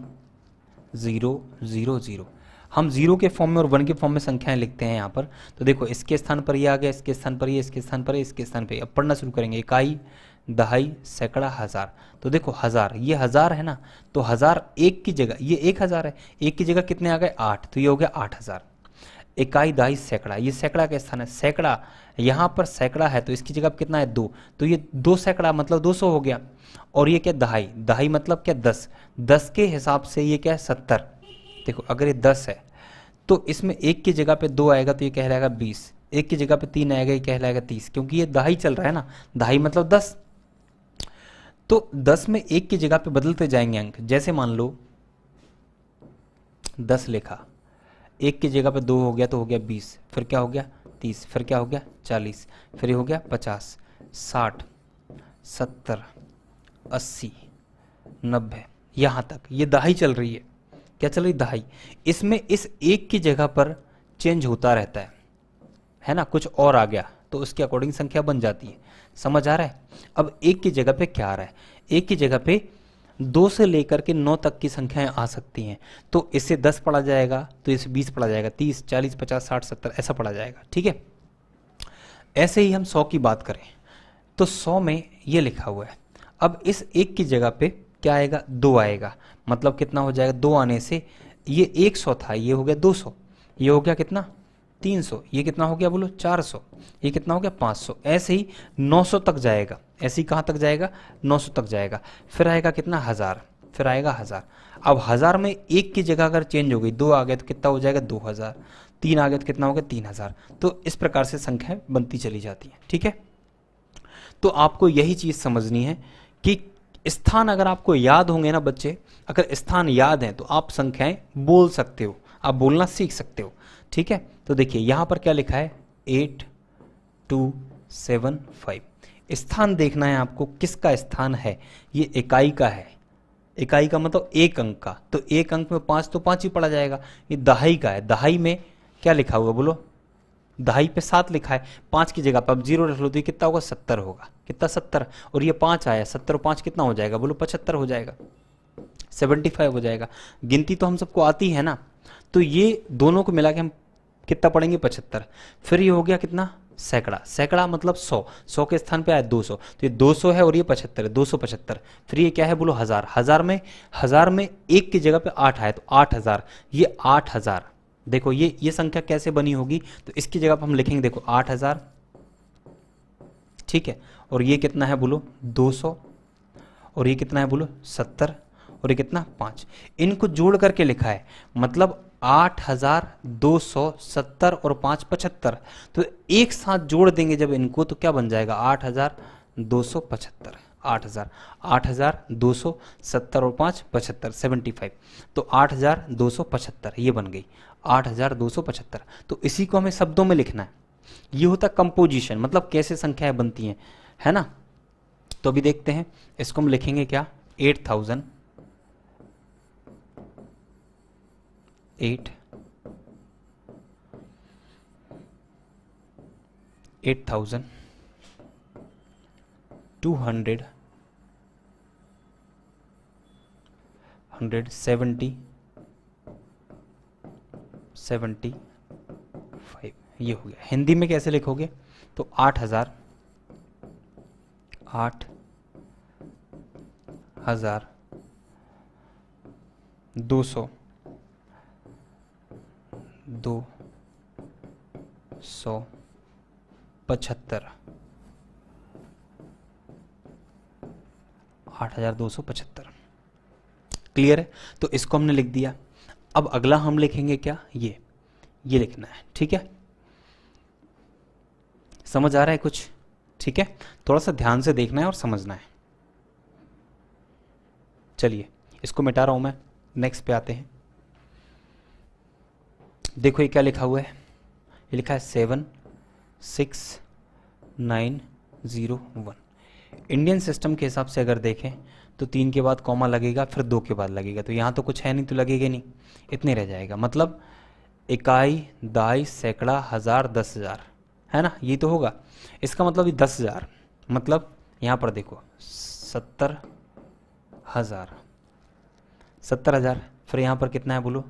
0 0 0, हम 0 के फॉर्म में और 1 के फॉर्म में संख्याएं लिखते हैं यहाँ पर। तो देखो इसके स्थान पर ये आ गया, इसके स्थान पर ये, इसके स्थान पर ये, इसके स्थान पर। अब पढ़ना शुरू करेंगे। इकाई, दहाई, सैकड़ा, हजार। तो देखो 1000, ये 1000 है ना, तो 1000 एक की जगह, ये 1000 है, एक की जगह कितने आ गए? 8, तो ये हो गया 8000। इकाई, दहाई, सैकड़ा, ये सैकड़ा का स्थान है। सैकड़ा, यहाँ पर सैकड़ा है तो इसकी जगह कितना है? 2, तो ये 2 सैकड़ा मतलब 200 हो गया। और ये क्या? दहाई, दहाई मतलब क्या? 10, 10 के हिसाब से ये क्या है? 70। देखो अगर ये 10 है तो इसमें एक की जगह पे 2 आएगा तो ये कहलाएगा 20, एक की जगह पे 3 आएगा, ये कहलाएगा 30, क्योंकि ये दहाई चल रहा है ना, दहाई मतलब 10। तो 10 में एक की जगह पे बदलते जाएंगे अंक। जैसे मान लो 10 लिखा, एक की जगह पे 2 हो गया तो हो गया 20, फिर क्या हो गया? 30, फिर क्या हो गया? 40, फिर ये हो गया 50, 60, 70, 80, 90, यहाँ तक ये दहाई चल रही है। क्या चल रही? दहाई। इसमें इस एक की जगह पर चेंज होता रहता है ना, कुछ और आ गया तो उसके अकॉर्डिंग संख्या बन जाती है। समझ आ रहा है? अब एक की जगह पे क्या आ रहा है? एक की जगह पे 2 से लेकर के 9 तक की संख्याएं आ सकती हैं। तो इससे 10 पढ़ा जाएगा, तो इससे 20 पढ़ा जाएगा, 30, 40, 50, 60, 70 ऐसा पढ़ा जाएगा। ठीक है, ऐसे ही हम 100 की बात करें तो 100 में ये लिखा हुआ है। अब इस एक की जगह पे क्या आएगा? 2 आएगा, मतलब कितना हो जाएगा? 2 आने से ये 100 था, ये हो गया 200, ये हो गया कितना? 300, ये कितना हो गया बोलो? 400, ये कितना हो गया? 500। ऐसे ही 900 तक जाएगा। ऐसे ही कहाँ तक जाएगा? 900 तक जाएगा। फिर आएगा कितना? 1000, फिर आएगा 1000। अब 1000 में एक की जगह अगर चेंज हो गई, 2 आ गया तो कितना हो जाएगा? 2000, 3 आ गया तो कितना हो गया? 3000। तो इस प्रकार से संख्याएं बनती चली जाती हैं। ठीक है, तो आपको यही चीज समझनी है कि स्थान अगर आपको याद होंगे ना बच्चे, अगर स्थान याद हैं तो आप संख्याएं बोल सकते हो, आप बोलना सीख सकते हो। ठीक है, तो देखिए यहां पर क्या लिखा है? 8275। स्थान देखना है आपको, किसका स्थान है? ये इकाई का है। इकाई का मतलब एक अंक का, तो एक अंक में 5 तो 5 ही पड़ा जाएगा। ये दहाई का है, दहाई में क्या लिखा हुआ बोलो? दहाई पे 7 लिखा है, 5 की जगह पर अब 0 रख लो तो ये कितना होगा? 70 होगा। कितना? 70। और ये 5 आया, 70 और 5 कितना हो जाएगा बोलो? 75 हो जाएगा, 75 हो जाएगा। गिनती तो हम सबको आती है ना, तो ये दोनों को मिला के हम कितना पढ़ेंगे? 75। फिर ये हो गया कितना? सैकड़ा, सैकड़ा मतलब 100, 100 के स्थान पे आया 200, तो ये 200 है और ये 75 है, 275। फिर ये क्या है बोलो? 1000, 1000 में एक की जगह पे 8 आया तो 8000, ये 8000। देखो ये संख्या कैसे बनी होगी? तो इसकी जगह पर हम लिखेंगे, देखो 8000, ठीक है, और ये कितना है बोलो? 200, और ये कितना है बोलो? 70, और ये कितना? 5। इनको जोड़ करके लिखा है, मतलब 8270 और 5 75। तो एक साथ जोड़ देंगे जब इनको तो क्या बन जाएगा? 8275। 8270 और 5 75, 75। तो 8275 ये बन गई 8275। तो इसी को हमें शब्दों में लिखना है। ये होता कंपोजिशन, मतलब कैसे संख्याएं बनती हैं, है ना। तो अभी देखते हैं, इसको हम लिखेंगे क्या? 8000, 200, 170, 75। ये हो गया। हिंदी में कैसे लिखोगे? तो 8,000 200 275 8,275। क्लियर है? तो इसको हमने लिख दिया। अब अगला हम लिखेंगे क्या? ये लिखना है। ठीक है, समझ आ रहा है कुछ? ठीक है, थोड़ा सा ध्यान से देखना है और समझना है। चलिए इसको मिटा रहा हूं मैं, नेक्स्ट पे आते हैं। देखो ये क्या लिखा हुआ है? ये लिखा है 76901। इंडियन सिस्टम के हिसाब से अगर देखें तो 3 के बाद कॉमा लगेगा, फिर 2 के बाद लगेगा, तो यहाँ तो कुछ है नहीं तो लगेगा नहीं, इतने रह जाएगा। मतलब इकाई, दहाई, सैकड़ा, हजार, 10,000, है ना? ये तो होगा। इसका मतलब ये 10,000, मतलब यहाँ पर देखो 70,000, 70,000। फिर यहाँ पर कितना है बोलो?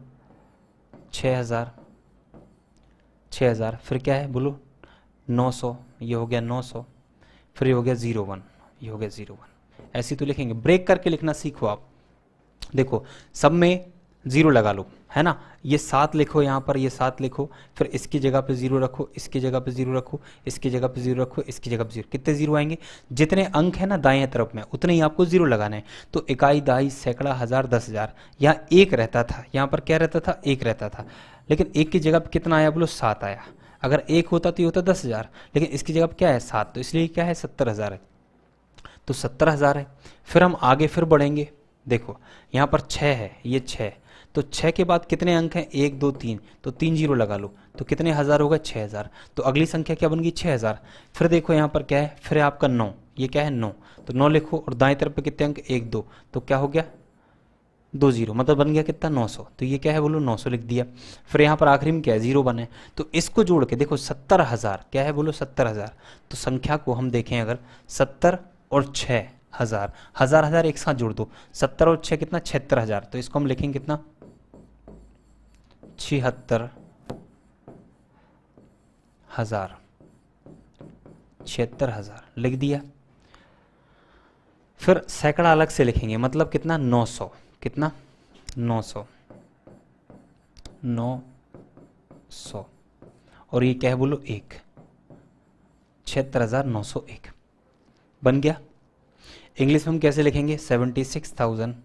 6,000, 6,000। फिर क्या है बोलो? 900, ये हो गया 900। फिर ये हो गया 01, ये हो गया 01। ऐसे तो लिखेंगे, ब्रेक करके लिखना सीखो आप। देखो सब में 0 लगा लो, है ना? ये 7 लिखो यहाँ पर, ये 7 लिखो, फिर इसकी जगह पे 0 रखो, इसकी जगह पे 0 रखो, इसकी जगह पे 0 रखो, इसकी जगह पे 0। कितने 0 आएंगे? जितने अंक है ना दाएं तरफ में, उतने ही आपको 0 लगाना है। तो इकाई, दहाई, सैकड़ा, हजार, 10,000। यहाँ 1 रहता था, यहाँ पर क्या रहता था? 1 रहता था, लेकिन 1 की जगह पे कितना आया बोलो? 7 आया। अगर 1 होता तो ये होता 10,000, लेकिन इसकी जगह पे क्या है? 7, तो इसलिए क्या है? 70,000 है। तो 70,000 है। फिर हम आगे फिर बढ़ेंगे। देखो यहाँ पर 6 है, ये 6, तो 6 के बाद कितने अंक हैं? 1 2 3, तो 3 0 लगा लो, तो कितने हज़ार होगा? 6,000। तो अगली संख्या क्या बन गई? 6,000। फिर देखो यहाँ पर क्या है? फिर आपका 9, ये क्या है? 9, तो 9 लिखो, और दाएं तरफ पे कितने अंक? 1 2, तो क्या हो गया? 2 0, मतलब बन गया कितना? 900। तो ये क्या है बोलो? 900 लिख दिया। फिर यहाँ पर आखिरी में क्या है? 0 बने, तो इसको जोड़ के देखो 70,000, क्या है बोलो? 70,000। तो संख्या को हम देखें अगर, 70 और 6 हजार, हजार हजार एक साथ जोड़ दो, 70 और 6 कितना? 76,000। तो इसको हम लिखेंगे कितना? 76,000, 76,000 लिख दिया। फिर सैकड़ा अलग से लिखेंगे, मतलब कितना? 900, कितना? 900, 900, और ये क्या है बोलो? 1, 76,901 बन गया। इंग्लिश में हम कैसे लिखेंगे? 76,000,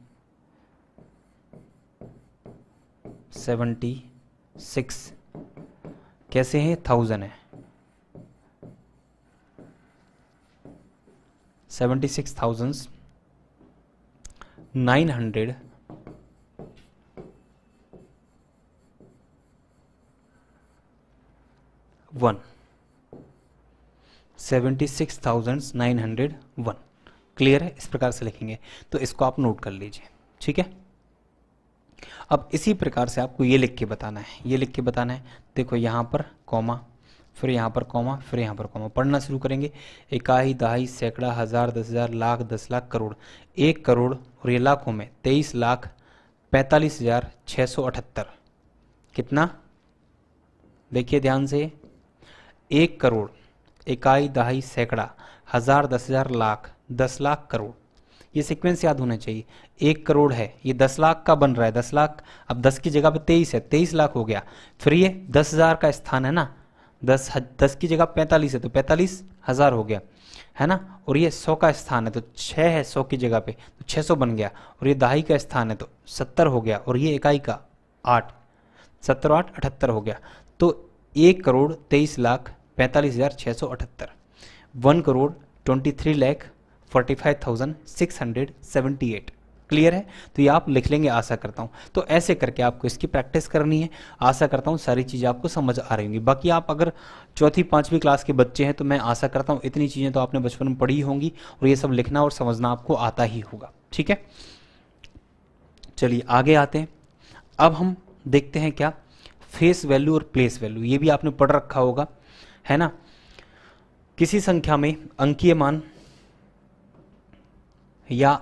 76 कैसे है? 1000 है, 76,901, 76,901। क्लियर है? इस प्रकार से लिखेंगे, तो इसको आप नोट कर लीजिए। ठीक है, अब इसी प्रकार से आपको ये लिख के बताना है, ये लिख के बताना है। देखो यहाँ पर कॉमा, फिर यहाँ पर कॉमा, फिर यहाँ पर कॉमा। पढ़ना शुरू करेंगे। इकाई, दहाई, सैकड़ा, हजार, 10,000, लाख, 10 लाख, करोड़। 1 करोड़, और ये लाखों में 23,45,678। कितना? देखिए ध्यान से, 1 करोड़, इकाई, दहाई, सैकड़ा, हजार, 10,000, लाख, 10 लाख, करोड़। ये सीक्वेंस याद होना चाहिए। 1 करोड़ है, ये 10 लाख का बन रहा है, 10 लाख। अब 10 की जगह पे 23 है, 23 लाख हो गया। फिर ये 10,000 का स्थान है ना, 10 की जगह 45 है, तो 45,000 हो गया, है ना? और ये 100 का स्थान है, तो 6 है 100 की जगह पे, तो 600 बन गया। और ये दहाई का स्थान है, तो 70 हो गया। और ये इकाई का 8, 70 8 78 हो गया। तो 1 करोड़ 23,45,678, 1 करोड़ 23,45,678। क्लियर है? तो ये आप लिख लेंगे, आशा करता हूँ। तो ऐसे करके आपको इसकी प्रैक्टिस करनी है। आशा करता हूँ सारी चीज़ें आपको समझ आ रही होंगी। बाकी आप अगर 4वीं 5वीं क्लास के बच्चे हैं तो मैं आशा करता हूँ इतनी चीज़ें तो आपने बचपन में पढ़ी होंगी, और ये सब लिखना और समझना आपको आता ही होगा। ठीक है, चलिए आगे आते हैं। अब हम देखते हैं क्या? फेस वैल्यू और प्लेस वैल्यू। ये भी आपने पढ़ रखा होगा, है ना? किसी संख्या में अंकीय मान या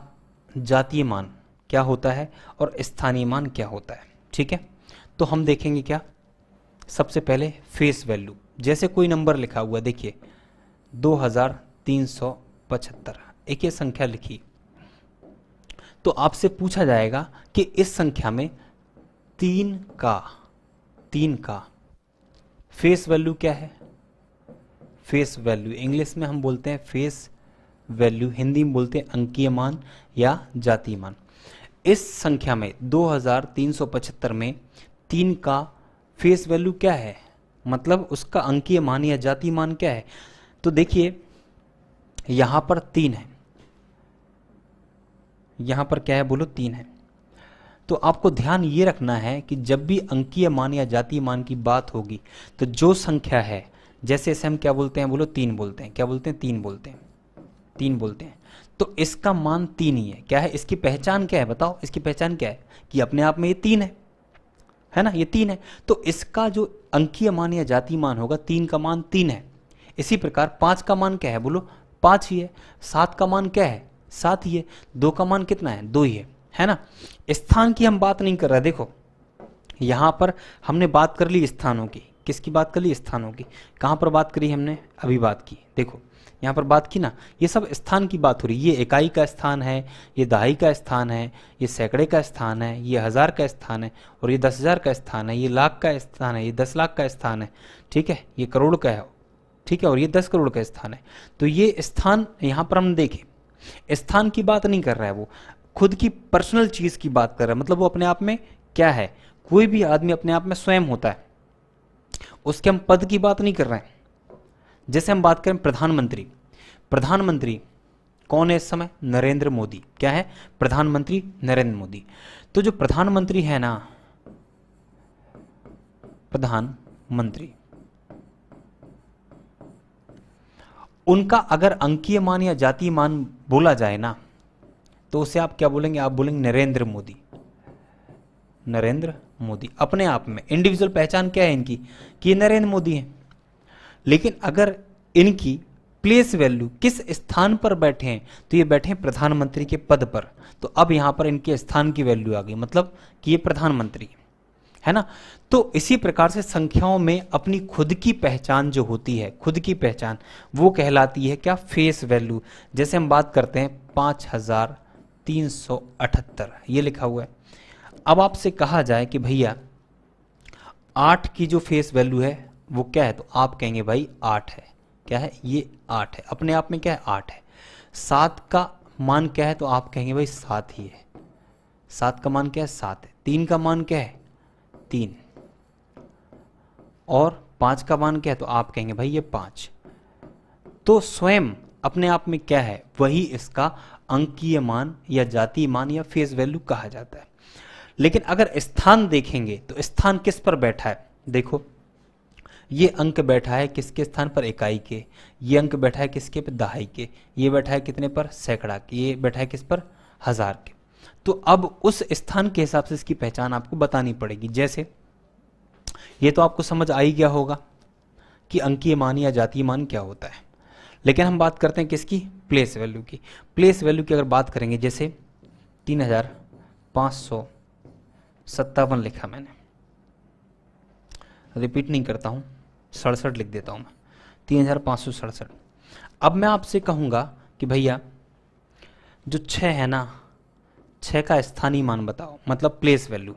जातीय मान क्या होता है और स्थानीय मान क्या होता है। ठीक है, तो हम देखेंगे क्या? सबसे पहले फेस वैल्यू, जैसे कोई नंबर लिखा हुआ देखिए 2375, एक ये संख्या लिखी, तो आपसे पूछा जाएगा कि इस संख्या में तीन का फेस वैल्यू क्या है। फेस वैल्यू इंग्लिश में हम बोलते हैं फेस वैल्यू, हिंदी में बोलते हैं अंकीय मान या जातीय मान। इस संख्या में 2375 में 3 का फेस वैल्यू क्या है, मतलब उसका अंकीय मान या जातीय मान क्या है। तो देखिए यहां पर 3 है, यहां पर क्या है बोलो 3 है। तो आपको ध्यान ये रखना है कि जब भी अंकीय मान या जातीय मान की बात होगी तो जो संख्या है, जैसे इसे हम क्या बोलते हैं बोलो 3 बोलते हैं, क्या बोलते हैं 3 बोलते हैं, 3 बोलते हैं। तो इसका मान 3 ही है। क्या है इसकी पहचान, क्या है बताओ, इसकी पहचान क्या है कि अपने आप में ये 3 है ना, ये 3 है। तो इसका जो अंकीय मान या जातीय मान होगा, 3 का मान 3 है। इसी प्रकार 5 का मान क्या है बोलो 5 ही है। 7 का मान क्या है 7 ही है। 2 का मान कितना है 2 ही है ना। स्थान की हम बात नहीं कर रहे, देखो यहां पर हमने बात कर ली स्थानों की। किसकी बात कर ली, स्थानों की। कहां पर बात करी हमने, अभी बात की, देखो यहां पर बात की ना, ये सब स्थान की बात हो रही है। ये इकाई का स्थान है, ये दहाई का स्थान है, ये सैकड़े का स्थान है, ये हजार का स्थान है, और ये 10,000 का स्थान है, ये लाख का स्थान है, ये 10 लाख का स्थान है, ठीक है, ये करोड़ का है, ठीक है, और ये 10 करोड़ का स्थान है। तो ये स्थान यहां पर हम देखें, स्थान की बात नहीं कर रहा है, वो खुद की पर्सनल चीज की बात कर रहा है। मतलब वो अपने आप में क्या है, कोई भी आदमी अपने आप में स्वयं होता है, उसके हम पद की बात नहीं कर रहे हैं। जैसे हम बात करें प्रधानमंत्री, प्रधानमंत्री कौन है इस समय, नरेंद्र मोदी। क्या है, प्रधानमंत्री नरेंद्र मोदी। तो जो प्रधानमंत्री है ना, प्रधानमंत्री, उनका अगर अंकीय मान या जातीय मान बोला जाए ना, तो उसे आप क्या बोलेंगे, आप बोलेंगे नरेंद्र मोदी। नरेंद्र मोदी अपने आप में इंडिविजुअल पहचान क्या है इनकी, कि ये नरेंद्र मोदी हैं। लेकिन अगर इनकी प्लेस वैल्यू, किस स्थान पर बैठे हैं, तो ये बैठे हैं प्रधानमंत्री के पद पर। तो अब यहां पर इनके स्थान की वैल्यू आ गई, मतलब कि ये प्रधानमंत्री है ना। तो इसी प्रकार से संख्याओं में अपनी खुद की पहचान जो होती है, खुद की पहचान, वो कहलाती है क्या, फेस वैल्यू। जैसे हम बात करते हैं 5378, ये लिखा हुआ है। अब आपसे कहा जाए कि भैया 8 की जो फेस वैल्यू है वो क्या है, तो आप कहेंगे भाई 8 है। क्या है, ये 8 है, अपने आप में क्या है 8 है। 7 का मान क्या है, तो आप कहेंगे भाई 7 ही है। 7 का मान क्या है 7 है। 3 का मान क्या है 3, और 5 का मान क्या है, तो आप कहेंगे भाई ये 5। तो स्वयं अपने आप में क्या है, वही इसका अंकीय मान या जातीय मान या फेस वैल्यू कहा जाता है। लेकिन अगर स्थान देखेंगे तो स्थान किस पर बैठा है, देखो ये अंक बैठा है किसके स्थान पर, इकाई के। ये अंक बैठा है किसके पे, दहाई के। ये बैठा है कितने पर, सैकड़ा के। ये बैठा है किस पर, हजार के। तो अब उस स्थान के हिसाब से इसकी पहचान आपको बतानी पड़ेगी। जैसे ये तो आपको समझ आ ही गया होगा कि अंकीय मान या जातीय मान क्या होता है। लेकिन हम बात करते हैं किसकी, प्लेस वैल्यू की। प्लेस वैल्यू की अगर बात करेंगे, जैसे 3557 लिखा मैंने, रिपीट नहीं करता हूं, 67 लिख देता हूं मैं, 3567। अब मैं आपसे कहूंगा कि भैया जो 6 है ना, 6 का स्थानीय मान बताओ, मतलब प्लेस वैल्यू,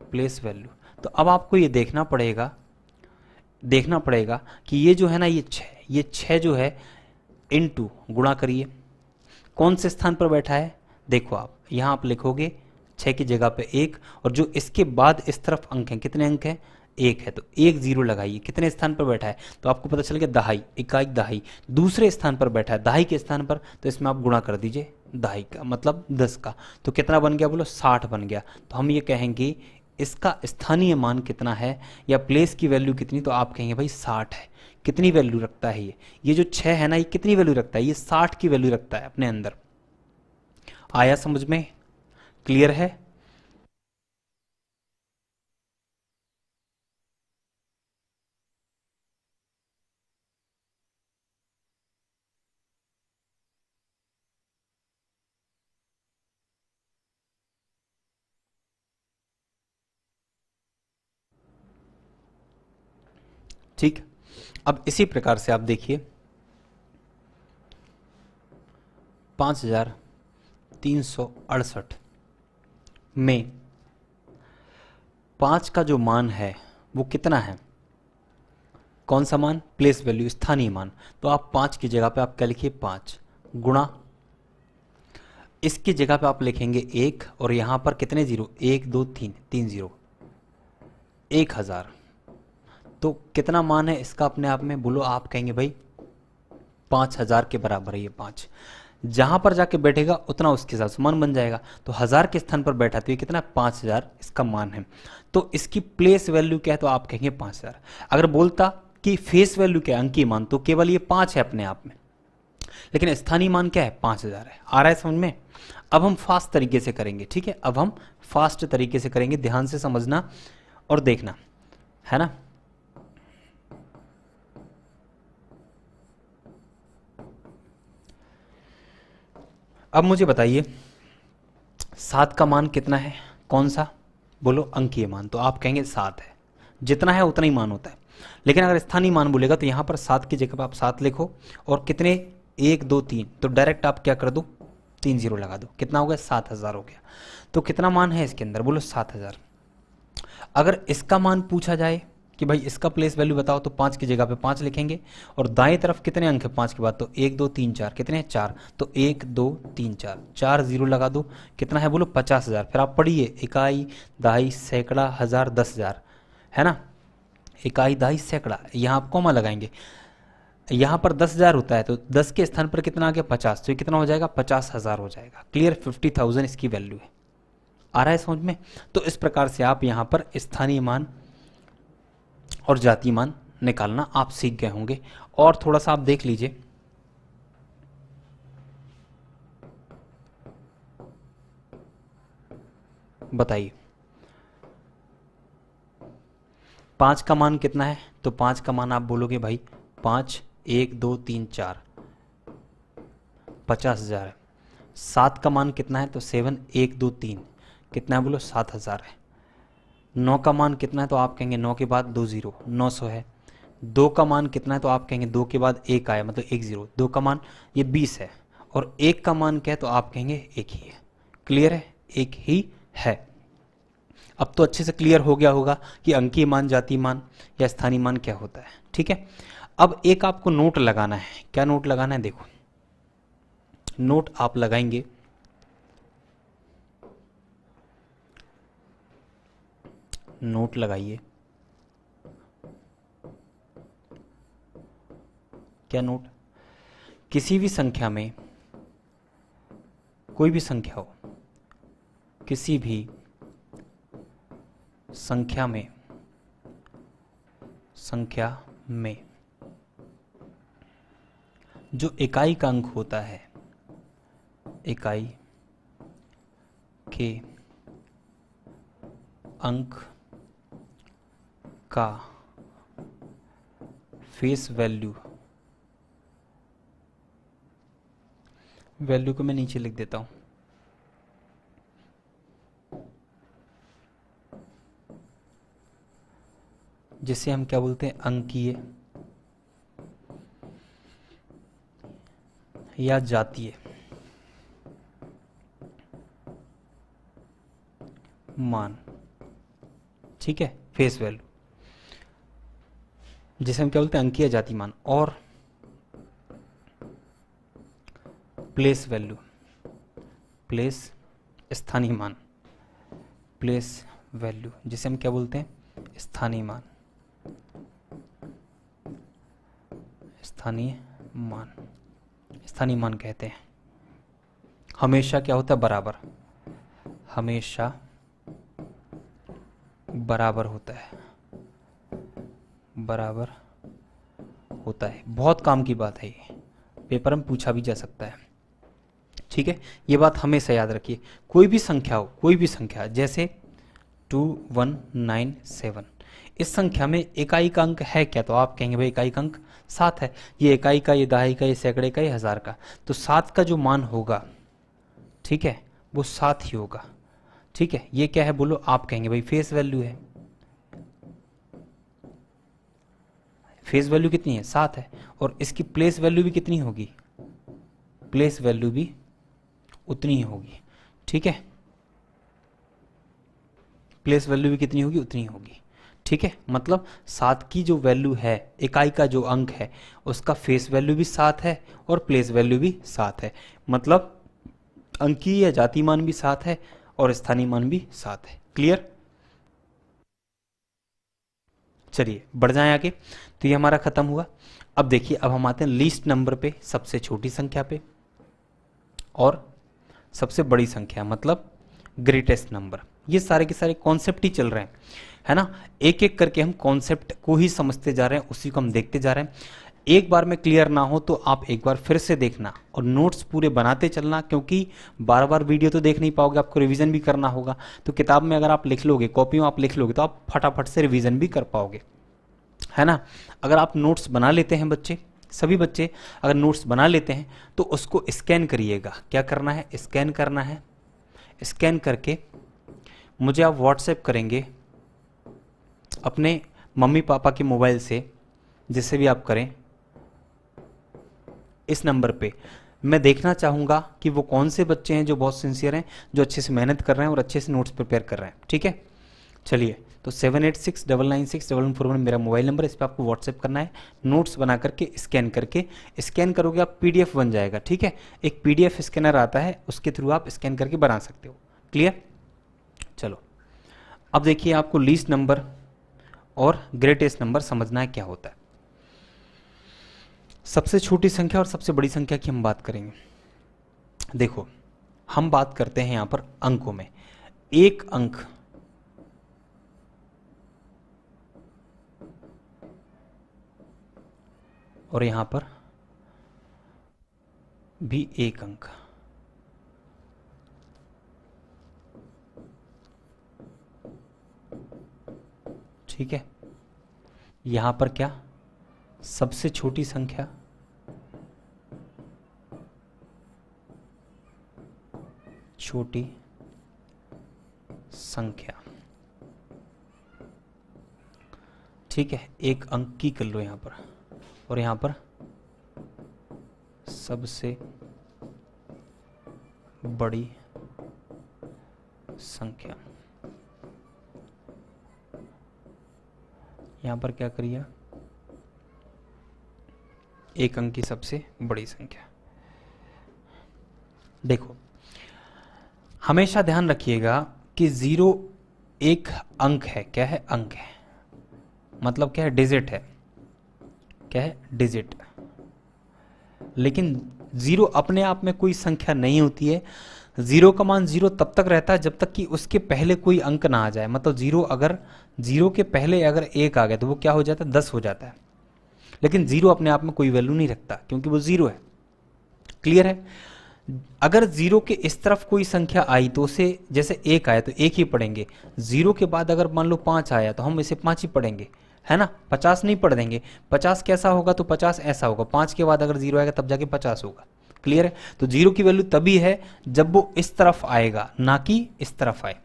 प्लेस वैल्यू। तो अब आपको ये देखना पड़ेगा, देखना पड़ेगा कि ये जो है ना, ये 6 जो है इनटू गुणा करिए, कौन से स्थान पर बैठा है। देखो आप यहां आप लिखोगे 6 की जगह पे 1, और जो इसके बाद इस तरफ अंक हैं, कितने अंक हैं 1 है, तो 1 0 लगाइए। कितने स्थान पर बैठा है, तो आपको पता चल गया दहाई, इकाई दहाई। दूसरे स्थान पर बैठा है दहाई के स्थान पर, तो इसमें आप गुणा कर दीजिए दहाई का, मतलब 10 का। तो कितना बन गया बोलो 60 बन गया। तो हम ये कहेंगे इसका स्थानीय मान कितना है या प्लेस की वैल्यू कितनी, तो आप कहेंगे भाई 60 है। कितनी वैल्यू रखता है ये जो 6 है ना, ये कितनी वैल्यू रखता है, ये 60 की वैल्यू रखता है अपने अंदर। आया समझ में, क्लियर है। ठीक। अब इसी प्रकार से आप देखिए 5368 में 5 का जो मान है वो कितना है? कौन सा मान? प्लेस वैल्यू, स्थानीय मान। तो आप 5 की जगह पे आप क्या लिखिए? 5 गुणा, इसकी जगह पे आप लिखेंगे 1 और यहां पर कितने जीरो? 1 2 3, 3 जीरो, 1000। तो कितना मान है इसका अपने आप में? बोलो। आप कहेंगे भाई 5000 के बराबर है ये 5। जहां पर जाके बैठेगा उतना उसके साथ मान बन जाएगा। तो 1000 के स्थान पर बैठा तो ये कितना? 5000 इसका मान है। तो इसकी प्लेस वैल्यू क्या है? तो आप कहेंगे 5000। अगर बोलता कि फेस वैल्यू क्या है, अंकीय मान, तो केवल ये 5 है अपने आप में, लेकिन स्थानीय मान क्या है? 5000 है। आ रहा है समझ में? अब हम फास्ट तरीके से करेंगे, ठीक है? अब हम फास्ट तरीके से करेंगे, ध्यान से समझना और देखना, है ना? अब मुझे बताइए 7 का मान कितना है? कौन सा? बोलो। अंकीय मान। तो आप कहेंगे 7 है। जितना है उतना ही मान होता है। लेकिन अगर स्थानीय मान बोलेगा तो यहां पर 7 की जगह पर आप 7 लिखो और कितने? 1 2 3, तो डायरेक्ट आप क्या कर दो? 3 जीरो लगा दो। कितना हो गया? 7000 हो गया। तो कितना मान है इसके अंदर? बोलो 7000। अगर इसका मान पूछा जाए कि भाई इसका प्लेस वैल्यू बताओ, तो 5 की जगह पे 5 लिखेंगे और दाएं तरफ कितने अंक है 5 के बाद? तो 1 2 3 4, कितने हैं? 4। तो 1 2 3 4, 4 जीरो लगा दो। कितना है? बोलो 50000। फिर आप पढ़िए, इकाई, दहाई, सैकड़ा, हजार, 10,000, है ना? इकाई, दहाई, सैकड़ा, यहाँ आप कॉमा लगाएंगे। यहाँ पर 10,000 होता है तो 10 के स्थान पर कितना आ गया? 50। तो ये कितना हो जाएगा? 50,000 हो जाएगा। क्लियर? 50,000 इसकी वैल्यू है। आ रहा है समझ में? तो इस प्रकार से आप यहाँ पर स्थानीय मान और जातीय मान निकालना आप सीख गए होंगे। और थोड़ा सा आप देख लीजिए, बताइए 5 का मान कितना है? तो 5 का मान आप बोलोगे भाई 5 1 2 3 4, 50,000 है। 7 का मान कितना है? तो 7 1 2 3, कितना है? बोलो 7000 है। 9 का मान कितना है? तो आप कहेंगे 9 के बाद 2 जीरो, 900 है। 2 का मान कितना है? तो आप कहेंगे 2 के बाद 1 आया, मतलब 1 जीरो। 2 का मान ये 20 है। और 1 का मान क्या है? तो आप कहेंगे 1 ही है। क्लियर है? 1 ही है। अब तो अच्छे से क्लियर हो गया होगा कि अंकीय मान, जातीय मान या स्थानीय मान क्या होता है। ठीक है। अब एक आपको नोट लगाना है। क्या नोट लगाना है? देखो, नोट आप लगाएंगे, नोट लगाइए। क्या नोट? किसी भी संख्या में, कोई भी संख्या हो, किसी भी संख्या में, संख्या में जो इकाई का अंक होता है, इकाई के अंक का फेस वैल्यू, वैल्यू को मैं नीचे लिख देता हूं, जिसे हम क्या बोलते हैं? अंकीय या जातीय मान। ठीक है, फेस वैल्यू, जिसे हम क्या बोलते हैं? अंकीय या जातीय मान। और प्लेस वैल्यू, प्लेस स्थानीय मान, प्लेस वैल्यू जिसे हम क्या बोलते हैं? स्थानीय मान, स्थानीय मान, स्थानीय मान कहते हैं। हमेशा क्या होता है? बराबर, हमेशा बराबर होता है, बराबर होता है। बहुत काम की बात है ये, पेपर में पूछा भी जा सकता है। ठीक है, ये बात हमेशा याद रखिए। कोई भी संख्या हो, कोई भी संख्या, जैसे 2197, इस संख्या में इकाई का अंक है क्या? तो आप कहेंगे भाई इकाई का अंक 7 है। ये इकाई का, ये दहाई का, ये सैकड़े का, ये हजार का। तो 7 का जो मान होगा, ठीक है, वो 7 ही होगा। ठीक है, ये क्या है? बोलो। आप कहेंगे भाई फेस वैल्यू है। फेस वैल्यू कितनी है 7 है, और इसकी प्लेस वैल्यू भी कितनी होगी, प्लेस वैल्यू भी उतनी ही होगी, ठीक है, प्लेस वैल्यू भी कितनी होगी, उतनी होगी, ठीक है। मतलब 7 की जो वैल्यू है, इकाई का जो अंक है, उसका फेस वैल्यू भी 7 है और प्लेस वैल्यू भी 7 है, मतलब अंकीय या जाति मान भी 7 है और स्थानीय मान भी 7 है। क्लियर? चलिए बढ़ जाएं आगे। तो ये हमारा खत्म हुआ। अब देखिए, अब हम आते हैं लीस्ट नंबर पे, सबसे छोटी संख्या पे, और सबसे बड़ी संख्या मतलब ग्रेटेस्ट नंबर। ये सारे के सारे कॉन्सेप्ट ही चल रहे हैं, है ना। एक एक करके हम कॉन्सेप्ट को ही समझते जा रहे हैं, उसी को हम देखते जा रहे हैं। एक बार में क्लियर ना हो तो आप एक बार फिर से देखना और नोट्स पूरे बनाते चलना, क्योंकि बार बार वीडियो तो देख नहीं पाओगे, आपको रिवीजन भी करना होगा। तो किताब में अगर आप लिख लोगे, कॉपी में आप लिख लोगे, तो आप फटाफट से रिवीजन भी कर पाओगे, है ना। अगर आप नोट्स बना लेते हैं बच्चे, सभी बच्चे अगर नोट्स बना लेते हैं तो उसको स्कैन करिएगा। क्या करना है, स्कैन करना है। स्कैन करके मुझे आप व्हाट्सएप करेंगे अपने मम्मी पापा के मोबाइल से, जिससे भी आप करें, इस नंबर पे। मैं देखना चाहूँगा कि वो कौन से बच्चे हैं जो बहुत सिंसियर हैं, जो अच्छे से मेहनत कर रहे हैं और अच्छे से नोट्स प्रिपेयर कर रहे हैं, ठीक है। चलिए, तो 7869961141 मेरा मोबाइल नंबर, इस पर आपको व्हाट्सएप करना है। नोट्स बना करके स्कैन करके, स्कैन करोगे आप पीडीएफ बन जाएगा, ठीक है। एक पीडीएफ स्कैनर आता है, उसके थ्रू आप स्कैन करके बना सकते हो। क्लियर? चलो, अब देखिए, आपको लीस्ट नंबर और ग्रेटेस्ट नंबर समझना है क्या होता है। सबसे छोटी संख्या और सबसे बड़ी संख्या की हम बात करेंगे। देखो, हम बात करते हैं यहां पर अंकों में। एक अंक और यहां पर भी एक अंक, ठीक है। यहां पर क्या, सबसे छोटी संख्या, छोटी संख्या, ठीक है। एक अंक की कर लो यहां पर, और यहां पर सबसे बड़ी संख्या। यहां पर क्या करिए, एक अंक की सबसे बड़ी संख्या। देखो, हमेशा ध्यान रखिएगा कि 0 एक अंक है। क्या है? अंक है, मतलब क्या है? डिजिट है। क्या है? डिजिट। लेकिन 0 अपने आप में कोई संख्या नहीं होती है। 0 का मान 0 तब तक रहता है जब तक कि उसके पहले कोई अंक ना आ जाए। मतलब 0 अगर 0 के पहले अगर 1 आ गया तो वो क्या हो जाता है? 10 हो जाता है। लेकिन 0 अपने आप में कोई वैल्यू नहीं रखता, क्योंकि वो 0 है। क्लियर है? अगर 0 के इस तरफ कोई संख्या आई तो उसे, जैसे 1 आया तो 1 ही पढ़ेंगे। 0 के बाद अगर मान लो 5 आया तो हम इसे 5 ही पढ़ेंगे, है ना। 50 नहीं पढ़ देंगे। 50 कैसा होगा? तो 50 ऐसा होगा। 5 के बाद अगर 0 आएगा तब जाके 50 होगा। क्लियर है? तो 0 की वैल्यू तभी है जब वो इस तरफ आएगा, ना कि इस तरफ आए,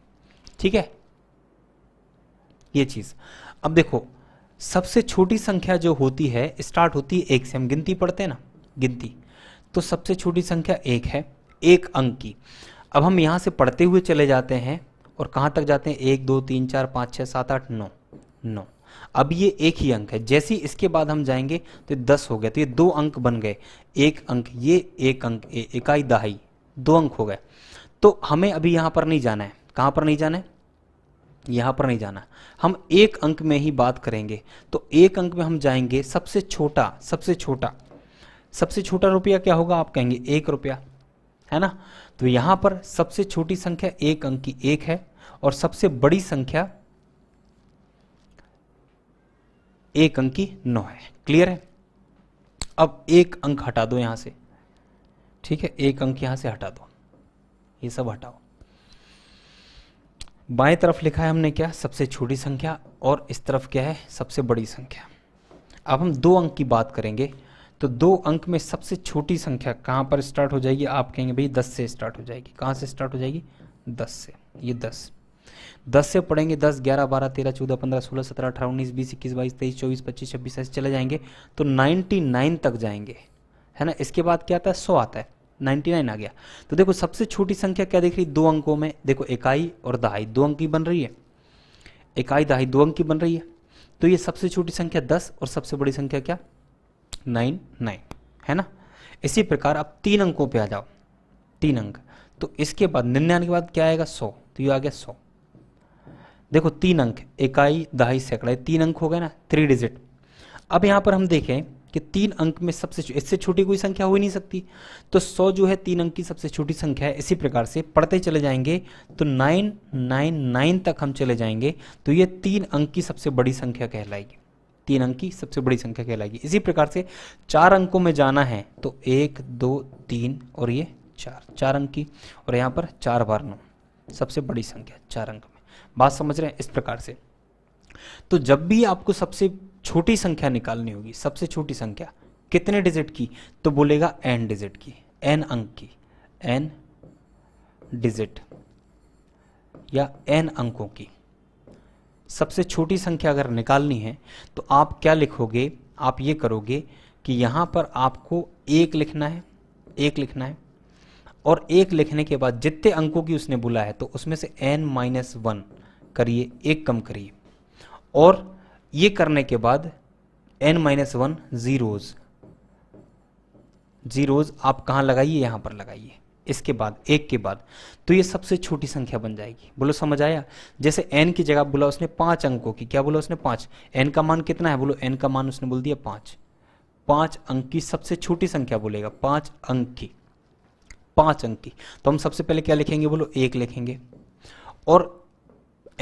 ठीक है, ये चीज। अब देखो, सबसे छोटी संख्या जो होती है स्टार्ट होती है 1 से। हम गिनती पढ़ते हैं ना, गिनती। तो सबसे छोटी संख्या 1 है, एक अंक की। अब हम यहां से पढ़ते हुए चले जाते हैं और कहां तक जाते हैं? 1 2 3 4 5 6 7 8 9 9। अब ये एक ही अंक है। जैसे ही इसके बाद हम जाएंगे तो 10 हो गया, तो ये 2 अंक बन गए। एक अंक ये, एक अंक ए, इकाई दहाई, 2 अंक हो गए। तो हमें अभी यहां पर नहीं जाना है। कहां पर नहीं जाना है? यहां पर नहीं जाना। हम एक अंक में ही बात करेंगे। तो एक अंक में हम जाएंगे, सबसे छोटा, सबसे छोटा, सबसे छोटा रुपया क्या होगा? आप कहेंगे 1 रुपया, है ना। तो यहां पर सबसे छोटी संख्या एक अंक की 1 है, और सबसे बड़ी संख्या एक अंक की 9 है। क्लियर है? अब एक अंक हटा दो यहां से, ठीक है। एक अंक यहां से हटा दो, ये सब हटाओ। बाएं तरफ लिखा है हमने क्या? सबसे छोटी संख्या, और इस तरफ क्या है? सबसे बड़ी संख्या। अब हम 2 अंक की बात करेंगे। तो 2 अंक में सबसे छोटी संख्या कहां पर स्टार्ट हो जाएगी? आप कहेंगे भाई 10 से स्टार्ट हो जाएगी। कहां से स्टार्ट हो जाएगी? 10 से। ये 10। 10 से पढ़ेंगे 10, 11, 12, 13, 14, 15, 16, 17, 18, 19, 20, 21, 22, 23, 24, 25, 26 ऐसे चले जाएंगे तो 99 तक जाएंगे, है ना। इसके बाद क्या आता है, 100 आता है, 99 आ गया। तो देखो सबसे छोटी संख्या क्या दिख रही, 2 अंकों में, देखो इकाई और दहाई 2 अंक की बन रही है, इकाई दहाई 2 अंक की बन रही है। तो ये सबसे छोटी संख्या 10 और सबसे बड़ी संख्या क्या, 99, है ना। इसी प्रकार अब 3 अंकों पे आ जाओ, 3 अंक, तो इसके बाद 99 के बाद क्या आएगा, 100, तो ये आ गया 100। देखो 3 अंक, इकाई दहाई सैकड़ा, 3 अंक हो गए ना, 3 डिजिट। अब यहां पर हम देखें कि 3 अंक में सबसे इससे छोटी कोई संख्या हो ही नहीं सकती, तो 100 जो है 3 अंक की सबसे छोटी संख्या है। इसी प्रकार से पढ़ते चले जाएंगे तो 999 तक हम चले जाएंगे, तो ये 3 अंक की सबसे बड़ी संख्या कहलाएगी, 3 अंक की सबसे बड़ी संख्या कहलाएगी। इसी प्रकार से 4 अंकों में जाना है तो 1, 2, 3 और ये 4 अंक की, और यहाँ पर 4 बार 9 सबसे बड़ी संख्या 4 अंक में। बात समझ रहे हैं। इस प्रकार से तो जब भी आपको सबसे छोटी संख्या निकालनी होगी, सबसे छोटी संख्या कितने डिजिट की, तो बोलेगा n डिजिट की, n अंक की, n डिजिट या n अंकों की सबसे छोटी संख्या अगर निकालनी है तो आप क्या लिखोगे, आप ये करोगे कि यहां पर आपको 1 लिखना है, 1 लिखना है, और 1 लिखने के बाद जितने अंकों की उसने बोला है तो उसमें से n-1 करिए, 1 कम करिए, और ये करने के बाद n-1 जीरोज आप कहाँ लगाइए, यहाँ पर लगाइए, इसके बाद 1 के बाद, तो ये सबसे छोटी संख्या बन जाएगी। बोलो समझ आया। जैसे n की जगह बोला उसने 5 अंकों की, क्या बोला उसने 5, n का मान कितना है, बोलो n का मान उसने बोल दिया 5, 5 अंक की सबसे छोटी संख्या बोलेगा, 5 अंक की, 5 अंक की। तो हम सबसे पहले क्या लिखेंगे, बोलो 1 लिखेंगे, और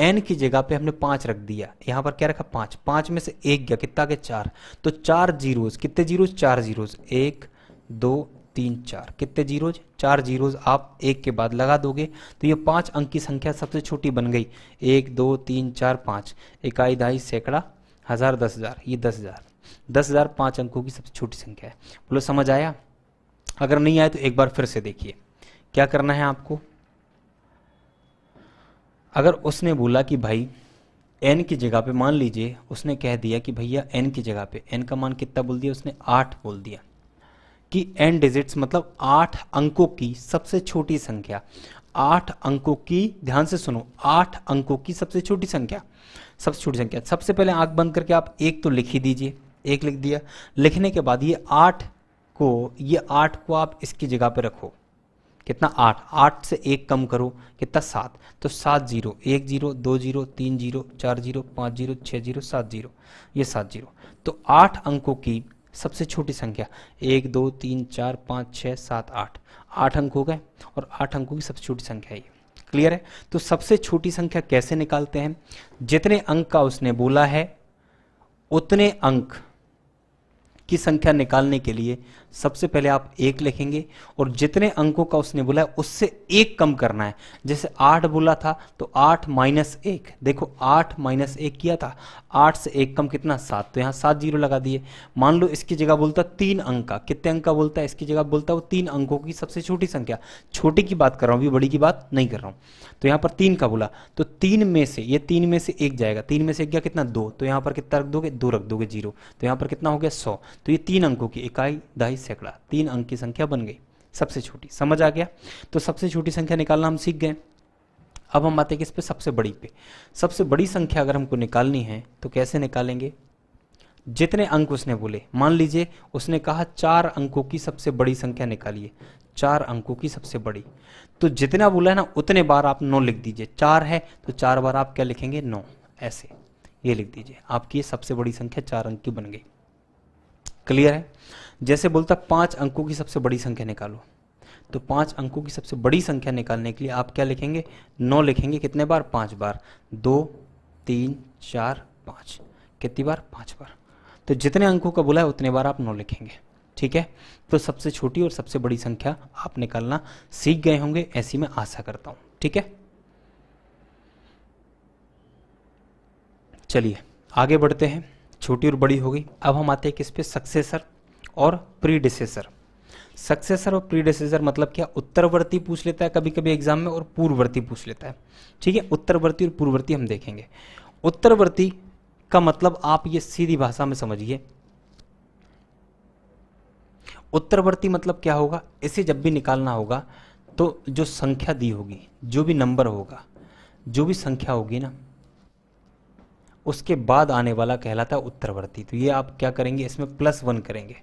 n की जगह पे हमने 5 रख दिया, यहां पर क्या रखा 5, 5 में से 1 गया, कितना गया 4, तो 4 जीरोज, कितने जीरोज, 4 जीरोज, 1, 2, 3, 4, कितने जीरोज, 4 जीरोज आप 1 के बाद लगा दोगे तो ये 5 अंक की संख्या सबसे छोटी बन गई। 1, 2, 3, 4, 5, इकाई दहाई सैकड़ा हजार 10,000, ये 10,000, 10,000 5 अंकों की सबसे छोटी संख्या है। बोलो समझ आया। अगर नहीं आया तो एक बार फिर से देखिए क्या करना है आपको। अगर उसने बोला कि भाई n की जगह पे, मान लीजिए उसने कह दिया कि भैया n की जगह पे n का मान कितना बोल दिया उसने, 8 बोल दिया, कि n डिजिट्स मतलब 8 अंकों की सबसे छोटी संख्या, 8 अंकों की, ध्यान से सुनो, 8 अंकों की सबसे छोटी संख्या, सबसे छोटी संख्या। सबसे पहले आंख बंद करके आप 1 तो लिख ही दीजिए, 1 लिख दिया, लिखने के बाद ये 8 को आप इसकी जगह पे रखो, कितना 8, 8 से 1 कम करो, कितना 7, तो 7 zero, 1 zero, 2 zero, 3 zero, 4 zero, 5 zero, 6 zero, 7 zero, ये 7 जीरो। तो 8 अंकों की सबसे छोटी संख्या 1, 2, 3, 4, 5, 6, 7, 8, 8 अंक हो गए, और 8 अंकों की सबसे छोटी संख्या है ये। क्लियर है। तो सबसे छोटी संख्या कैसे निकालते हैं, जितने अंक का उसने बोला है उतने अंक की संख्या निकालने के लिए सबसे पहले आप 1 लिखेंगे, और जितने अंकों का उसने बोला है उससे 1 कम करना है। जैसे 8 बोला था तो 8 माइनस 1, देखो 8 माइनस 1 किया था, 8 से 1 कम कितना 7, तो यहाँ 7 जीरो लगा दिए। मान लो इसकी जगह बोलता 3 अंक का, कितने अंक का बोलता है, इसकी जगह बोलता है वो 3 अंकों की सबसे छोटी संख्या, छोटी की बात कर रहा हूँ, अभी बड़ी की बात नहीं कर रहा हूँ। तो यहाँ पर 3 का बोला, तो 3 में से, ये 3 में से 1 जाएगा, 3 में से 1 गया कितना 2, तो यहाँ पर कितना रख दोगे, 2 रख दोगे, जीरो, तो यहाँ पर कितना हो गया 100। तो ये 3 अंकों की, इकाई दहाई सैकड़ा, 3 अंक की संख्या बन गई सबसे छोटी। समझ आ गया। तो सबसे छोटी संख्या निकालना हम सीख गए। अब हम आते हैं किस पे, सबसे बड़ी पे। सबसे बड़ी संख्या अगर हमको निकालनी है तो कैसे निकालेंगे, जितने अंक उसने बोले, मान लीजिए उसने कहा 4 अंकों की सबसे बड़ी संख्या निकालिए, 4 अंकों की सबसे बड़ी, तो जितना बोला है ना उतने बार आप 9 लिख दीजिए। 4 है तो 4 बार आप क्या लिखेंगे, 9, ऐसे ये लिख दीजिए, आपकी ये सबसे बड़ी संख्या 4 अंक की बन गई। क्लियर है। जैसे बोलता 5 अंकों की सबसे बड़ी संख्या निकालो, तो 5 अंकों की सबसे बड़ी संख्या निकालने के लिए आप क्या लिखेंगे, 9 लिखेंगे, कितने बार, 5 बार, 2, 3, 4, 5, कितनी बार, 5 बार। तो जितने अंकों का बोला है उतने बार आप 9 लिखेंगे। ठीक है। तो सबसे छोटी और सबसे बड़ी संख्या आप निकालना सीख गए होंगे, ऐसी मैं आशा करता हूं। ठीक है, चलिए आगे बढ़ते हैं। छोटी और बड़ी हो गई। अब हम आते हैं किस पे, सक्सेसर और प्रीडिसेसर। सक्सेसर और प्रीडेसेसर मतलब क्या, उत्तरवर्ती पूछ लेता है कभी कभी एग्जाम में और पूर्ववर्ती पूछ लेता है। ठीक है, उत्तरवर्ती और पूर्ववर्ती हम देखेंगे। उत्तरवर्ती का मतलब आप ये सीधी भाषा में समझिए, उत्तरवर्ती मतलब क्या होगा, इसे जब भी निकालना होगा तो जो संख्या दी होगी, जो भी नंबर होगा, जो भी संख्या होगी ना, उसके बाद आने वाला कहलाता है उत्तरवर्ती। तो ये आप क्या करेंगे, इसमें +1 करेंगे।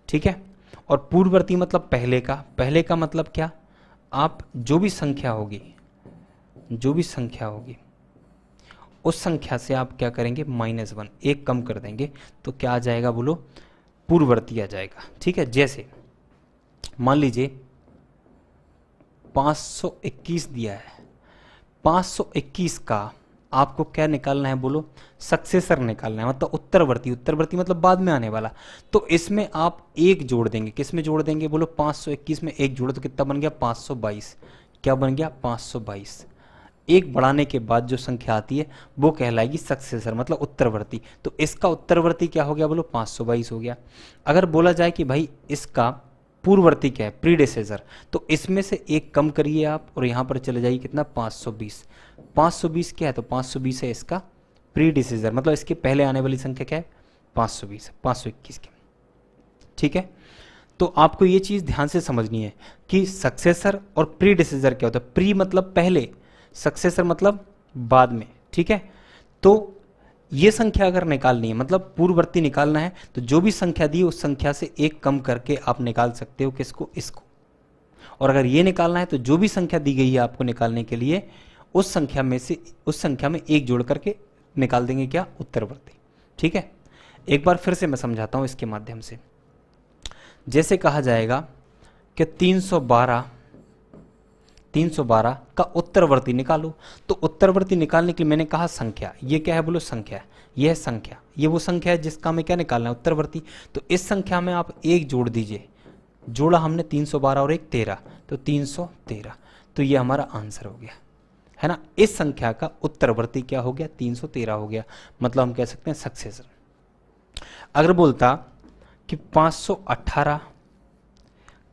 ठीक है, और पूर्ववर्ती मतलब पहले का, पहले का मतलब क्या, आप जो भी संख्या होगी, जो भी संख्या होगी उस संख्या से आप क्या करेंगे, -1, एक कम कर देंगे, तो क्या आ जाएगा बोलो, पूर्ववर्ती आ जाएगा। ठीक है, जैसे मान लीजिए 521 दिया है, 521 का आपको क्या निकालना है बोलो, सक्सेसर निकालना है, मतलब उत्तरवर्ती, उत्तरवर्ती मतलब बाद में आने वाला। तो इसमें आप एक जोड़ देंगे, किस में जोड़ देंगे बोलो, 521 में एक जोड़ो तो कितना बन गया, 522। क्या बन गया, 522। एक बढ़ाने के बाद जो संख्या आती है वो कहलाएगी सक्सेसर, मतलब उत्तरवर्ती। तो इसका उत्तरवर्ती क्या हो गया बोलो, 522 हो गया। अगर बोला जाए कि भाई इसका पूर्ववर्ती क्या है, प्रीडेसेसर, तो इसमें से एक कम करिए आप और यहाँ पर चले जाइए कितना, 520। 520 क्या है, तो 520 है इसका प्रीडेसेसर, मतलब इसके पहले आने वाली संख्या क्या है, 520, 521 की। ठीक है, तो आपको ये चीज़ ध्यान से समझनी है कि सक्सेसर और प्रीडेसेसर क्या होता है। प्री मतलब पहले, सक्सेसर मतलब बाद में। ठीक है, तो ये संख्या अगर निकालनी है, मतलब पूर्ववर्ती निकालना है, तो जो भी संख्या दी उस संख्या से एक कम करके आप निकाल सकते हो, किसको, इसको। और अगर ये निकालना है तो जो भी संख्या दी गई है आपको निकालने के लिए, उस संख्या में से, उस संख्या में एक जोड़ करके निकाल देंगे क्या, उत्तरवर्ती। ठीक है, एक बार फिर से मैं समझाता हूं इसके माध्यम से। जैसे कहा जाएगा कि 312 का उत्तरवर्ती निकालो, तो उत्तरवर्ती निकालने के लिए मैंने कहा संख्या, ये क्या है बोलो, संख्या, ये है संख्या, ये वो संख्या है जिसका हमें क्या निकालना है, उत्तरवर्ती। तो इस संख्या में आप एक जोड़ दीजिए, जोड़ा हमने 312 और एक 13, तो 313, तो ये हमारा आंसर हो गया, है ना। इस संख्या का उत्तरवर्ती क्या हो गया, 313 हो गया, मतलब हम कह सकते हैं सक्सेसर। अगर बोलता कि 518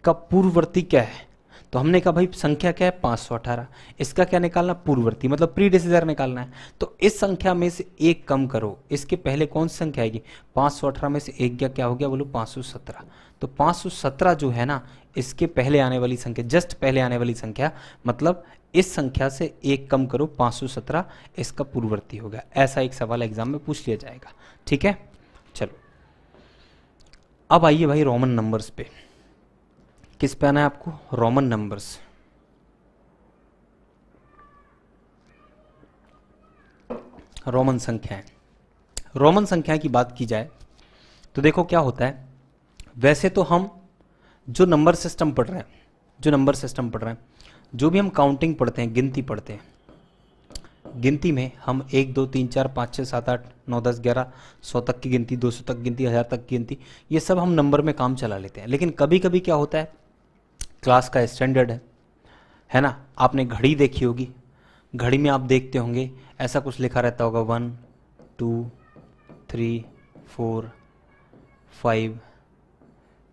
का पूर्ववर्ती क्या है, तो हमने कहा भाई संख्या क्या है, 518, इसका क्या निकालना, पूर्ववर्ती मतलब प्रीडेसेसर निकालना है। तो इस संख्या में से एक कम करो, इसके पहले कौन सी संख्या आएगी, 518 में से एक क्या हो गया बोलो, 517। तो 517 जो है ना, इसके पहले आने वाली संख्या, जस्ट पहले आने वाली संख्या, मतलब इस संख्या से एक कम करो, 517, इसका पूर्ववर्ती होगा। ऐसा एक सवाल एग्जाम में पूछ लिया जाएगा। ठीक है, चलो अब आइए भाई रोमन नंबर्स पे। किस पे आना है आपको, रोमन नंबर्स। रोमन संख्याएं, रोमन संख्या की बात की जाए तो देखो क्या होता है, वैसे तो हम जो नंबर सिस्टम पढ़ रहे हैं, जो भी हम काउंटिंग पढ़ते हैं, गिनती पढ़ते हैं, गिनती में हम 1 2 3 4 5 6 7 8 9 10 11 100 तक की गिनती, 200 तक गिनती, 1000 तक की गिनती, ये सब हम नंबर में काम चला लेते हैं। लेकिन कभी कभी क्या होता है, क्लास का स्टैंडर्ड है ना, आपने घड़ी देखी होगी, घड़ी में आप देखते होंगे ऐसा कुछ लिखा रहता होगा, 1 2 3 4 5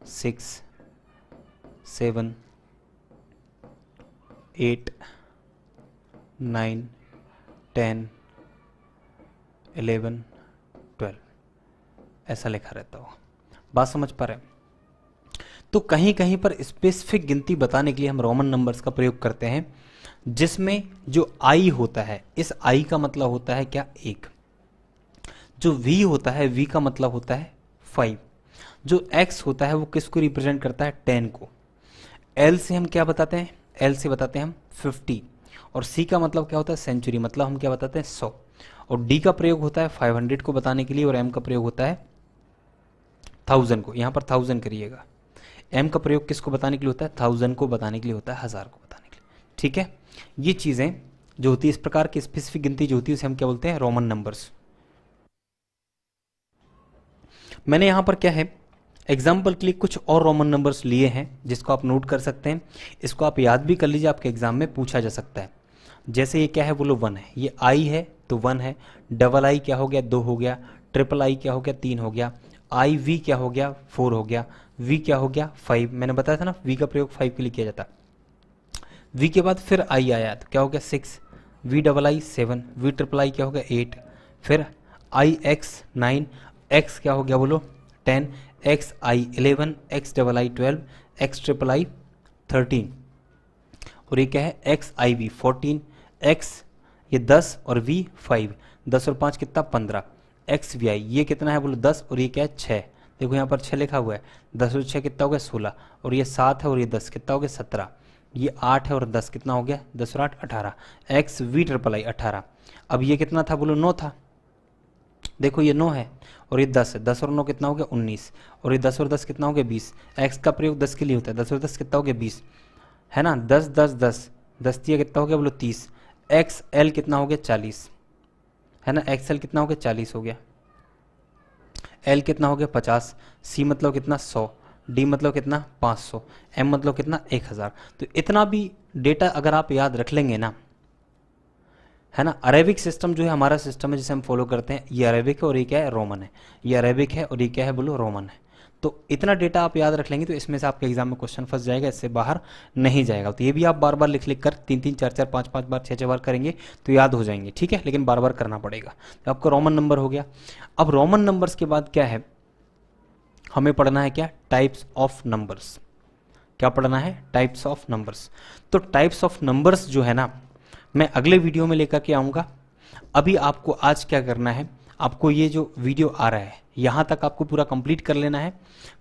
6 7 8 9 10 11 12 ऐसा लिखा रहता होगा। बात समझ पा रहे हैं। तो कहीं कहीं पर स्पेसिफिक गिनती बताने के लिए हम रोमन नंबर्स का प्रयोग करते हैं, जिसमें जो आई होता है, इस आई का मतलब होता है क्या, 1। जो वी होता है, वी का मतलब होता है 5। जो एक्स होता है वो किसको रिप्रेजेंट करता है, 10 को। एल से हम क्या बताते हैं, एल से बताते हैं हम 50। और सी का मतलब क्या होता है, सेंचुरी, मतलब हम क्या बताते हैं, 100। और डी का प्रयोग होता है 500 को बताने के लिए, और एम का प्रयोग होता है 1000 को, यहाँ पर 1000 करिएगा। एम का प्रयोग किसको बताने के लिए होता है, 1000 को बताने के लिए होता है, 1000 को बताने के लिए। ठीक है, ये चीज़ें जो होती है, इस प्रकार की स्पेसिफिक गिनती जो होती है, उसे हम क्या बोलते हैं, रोमन नंबर्स। मैंने यहाँ पर क्या है, एग्जाम्पल के लिए कुछ और रोमन नंबर्स लिए हैं, जिसको आप नोट कर सकते हैं। इसको आप याद भी कर लीजिए, आपके एग्जाम में पूछा जा सकता है। जैसे ये क्या है बोलो, 1 है, ये आई है तो 1 है, डबल आई क्या हो गया, 2 हो गया, ट्रिपल आई क्या हो गया, 3 हो गया, आई वी क्या हो गया, 4 हो गया, v क्या हो गया 5, मैंने बताया था ना v का प्रयोग 5 के लिए किया जाता। v के बाद फिर i आया तो क्या हो गया 6, v double I 7, v triple I क्या हो गया 8, फिर i x 9, x क्या हो गया बोलो 10, x i 11, x double I 12, x triple I 13, और ये क्या है x i v 14, x ये 10 और v 5, 10 और 5 कितना 15, x vi ये कितना है बोलो 10 और ये क्या है 6, देखो यहाँ पर 6 लिखा हुआ है, 10 और 6 कितना हो गया 16, और ये 7 है और ये 10 कितना हो गया 17, ये 8 है और 10 कितना हो गया 10 और 8 18, एक्स वी ट्रिपल आई 18। अब ये कितना था बोलो 9 था, देखो ये 9 है और ये 10 है, 10 और 9 कितना हो गया 19, और ये 10 और 10 कितना हो गया 20, एक्स का प्रयोग 10 के लिए होता है, 10 और 10 कितना हो गया 20 है ना, 10 10 10 10 दिया कितना हो गया बोलो 30, एक्स एल कितना हो गया 40 है ना, एक्स एल कितना हो गया 40 हो गया, एल कितना हो गया 50, सी मतलब कितना 100, डी मतलब कितना 500, एम मतलब कितना 1000। तो इतना भी डेटा अगर आप याद रख लेंगे ना, है ना, अरेबिक सिस्टम जो है हमारा सिस्टम है जिसे हम फॉलो करते हैं, ये अरेबिक है और ये क्या है रोमन है, ये अरेबिक है और ये क्या है बोलो रोमन है। तो इतना डेटा आप याद रख लेंगे तो इसमें से आपके एग्जाम में क्वेश्चन फंस जाएगा, इससे बाहर नहीं जाएगा। तो ये भी आप बार बार लिख लिख कर 3 3 4 4 5 5 बार 6 6 बार करेंगे तो याद हो जाएंगे, ठीक है, लेकिन बार बार करना पड़ेगा। तो आपका रोमन नंबर हो गया। अब रोमन नंबर्स के बाद क्या है, हमें पढ़ना है क्या, टाइप्स ऑफ नंबर्स। क्या पढ़ना है, टाइप्स ऑफ नंबर्स। तो टाइप्स ऑफ नंबर्स जो है ना मैं अगले वीडियो में लेकर के आऊँगा। अभी आपको आज क्या करना है, आपको ये जो वीडियो आ रहा है यहाँ तक आपको पूरा कंप्लीट कर लेना है।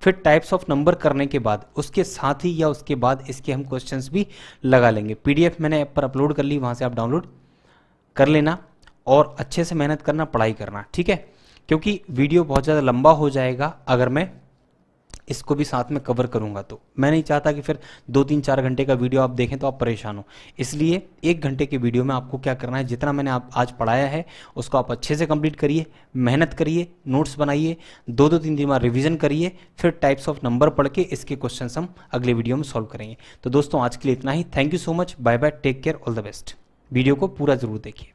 फिर टाइप्स ऑफ नंबर करने के बाद उसके साथ ही या उसके बाद इसके हम क्वेश्चंस भी लगा लेंगे। पीडीएफ मैंने ऐप पर अपलोड कर ली, वहाँ से आप डाउनलोड कर लेना और अच्छे से मेहनत करना, पढ़ाई करना, ठीक है, क्योंकि वीडियो बहुत ज़्यादा लंबा हो जाएगा अगर मैं इसको भी साथ में कवर करूंगा। तो मैं नहीं चाहता कि फिर 2 3 4 घंटे का वीडियो आप देखें तो आप परेशान हो, इसलिए 1 घंटे के वीडियो में आपको क्या करना है, जितना मैंने आप आज पढ़ाया है उसको आप अच्छे से कंप्लीट करिए, मेहनत करिए, नोट्स बनाइए, 2 3 दिन बाद रिवीजन करिए, फिर टाइप्स ऑफ नंबर पढ़ के इसके क्वेश्चन हम अगले वीडियो में सॉल्व करेंगे। तो दोस्तों आज के लिए इतना ही, thank you so much, bye bye, take care, all the best. Video को पूरा जरूर देखिए।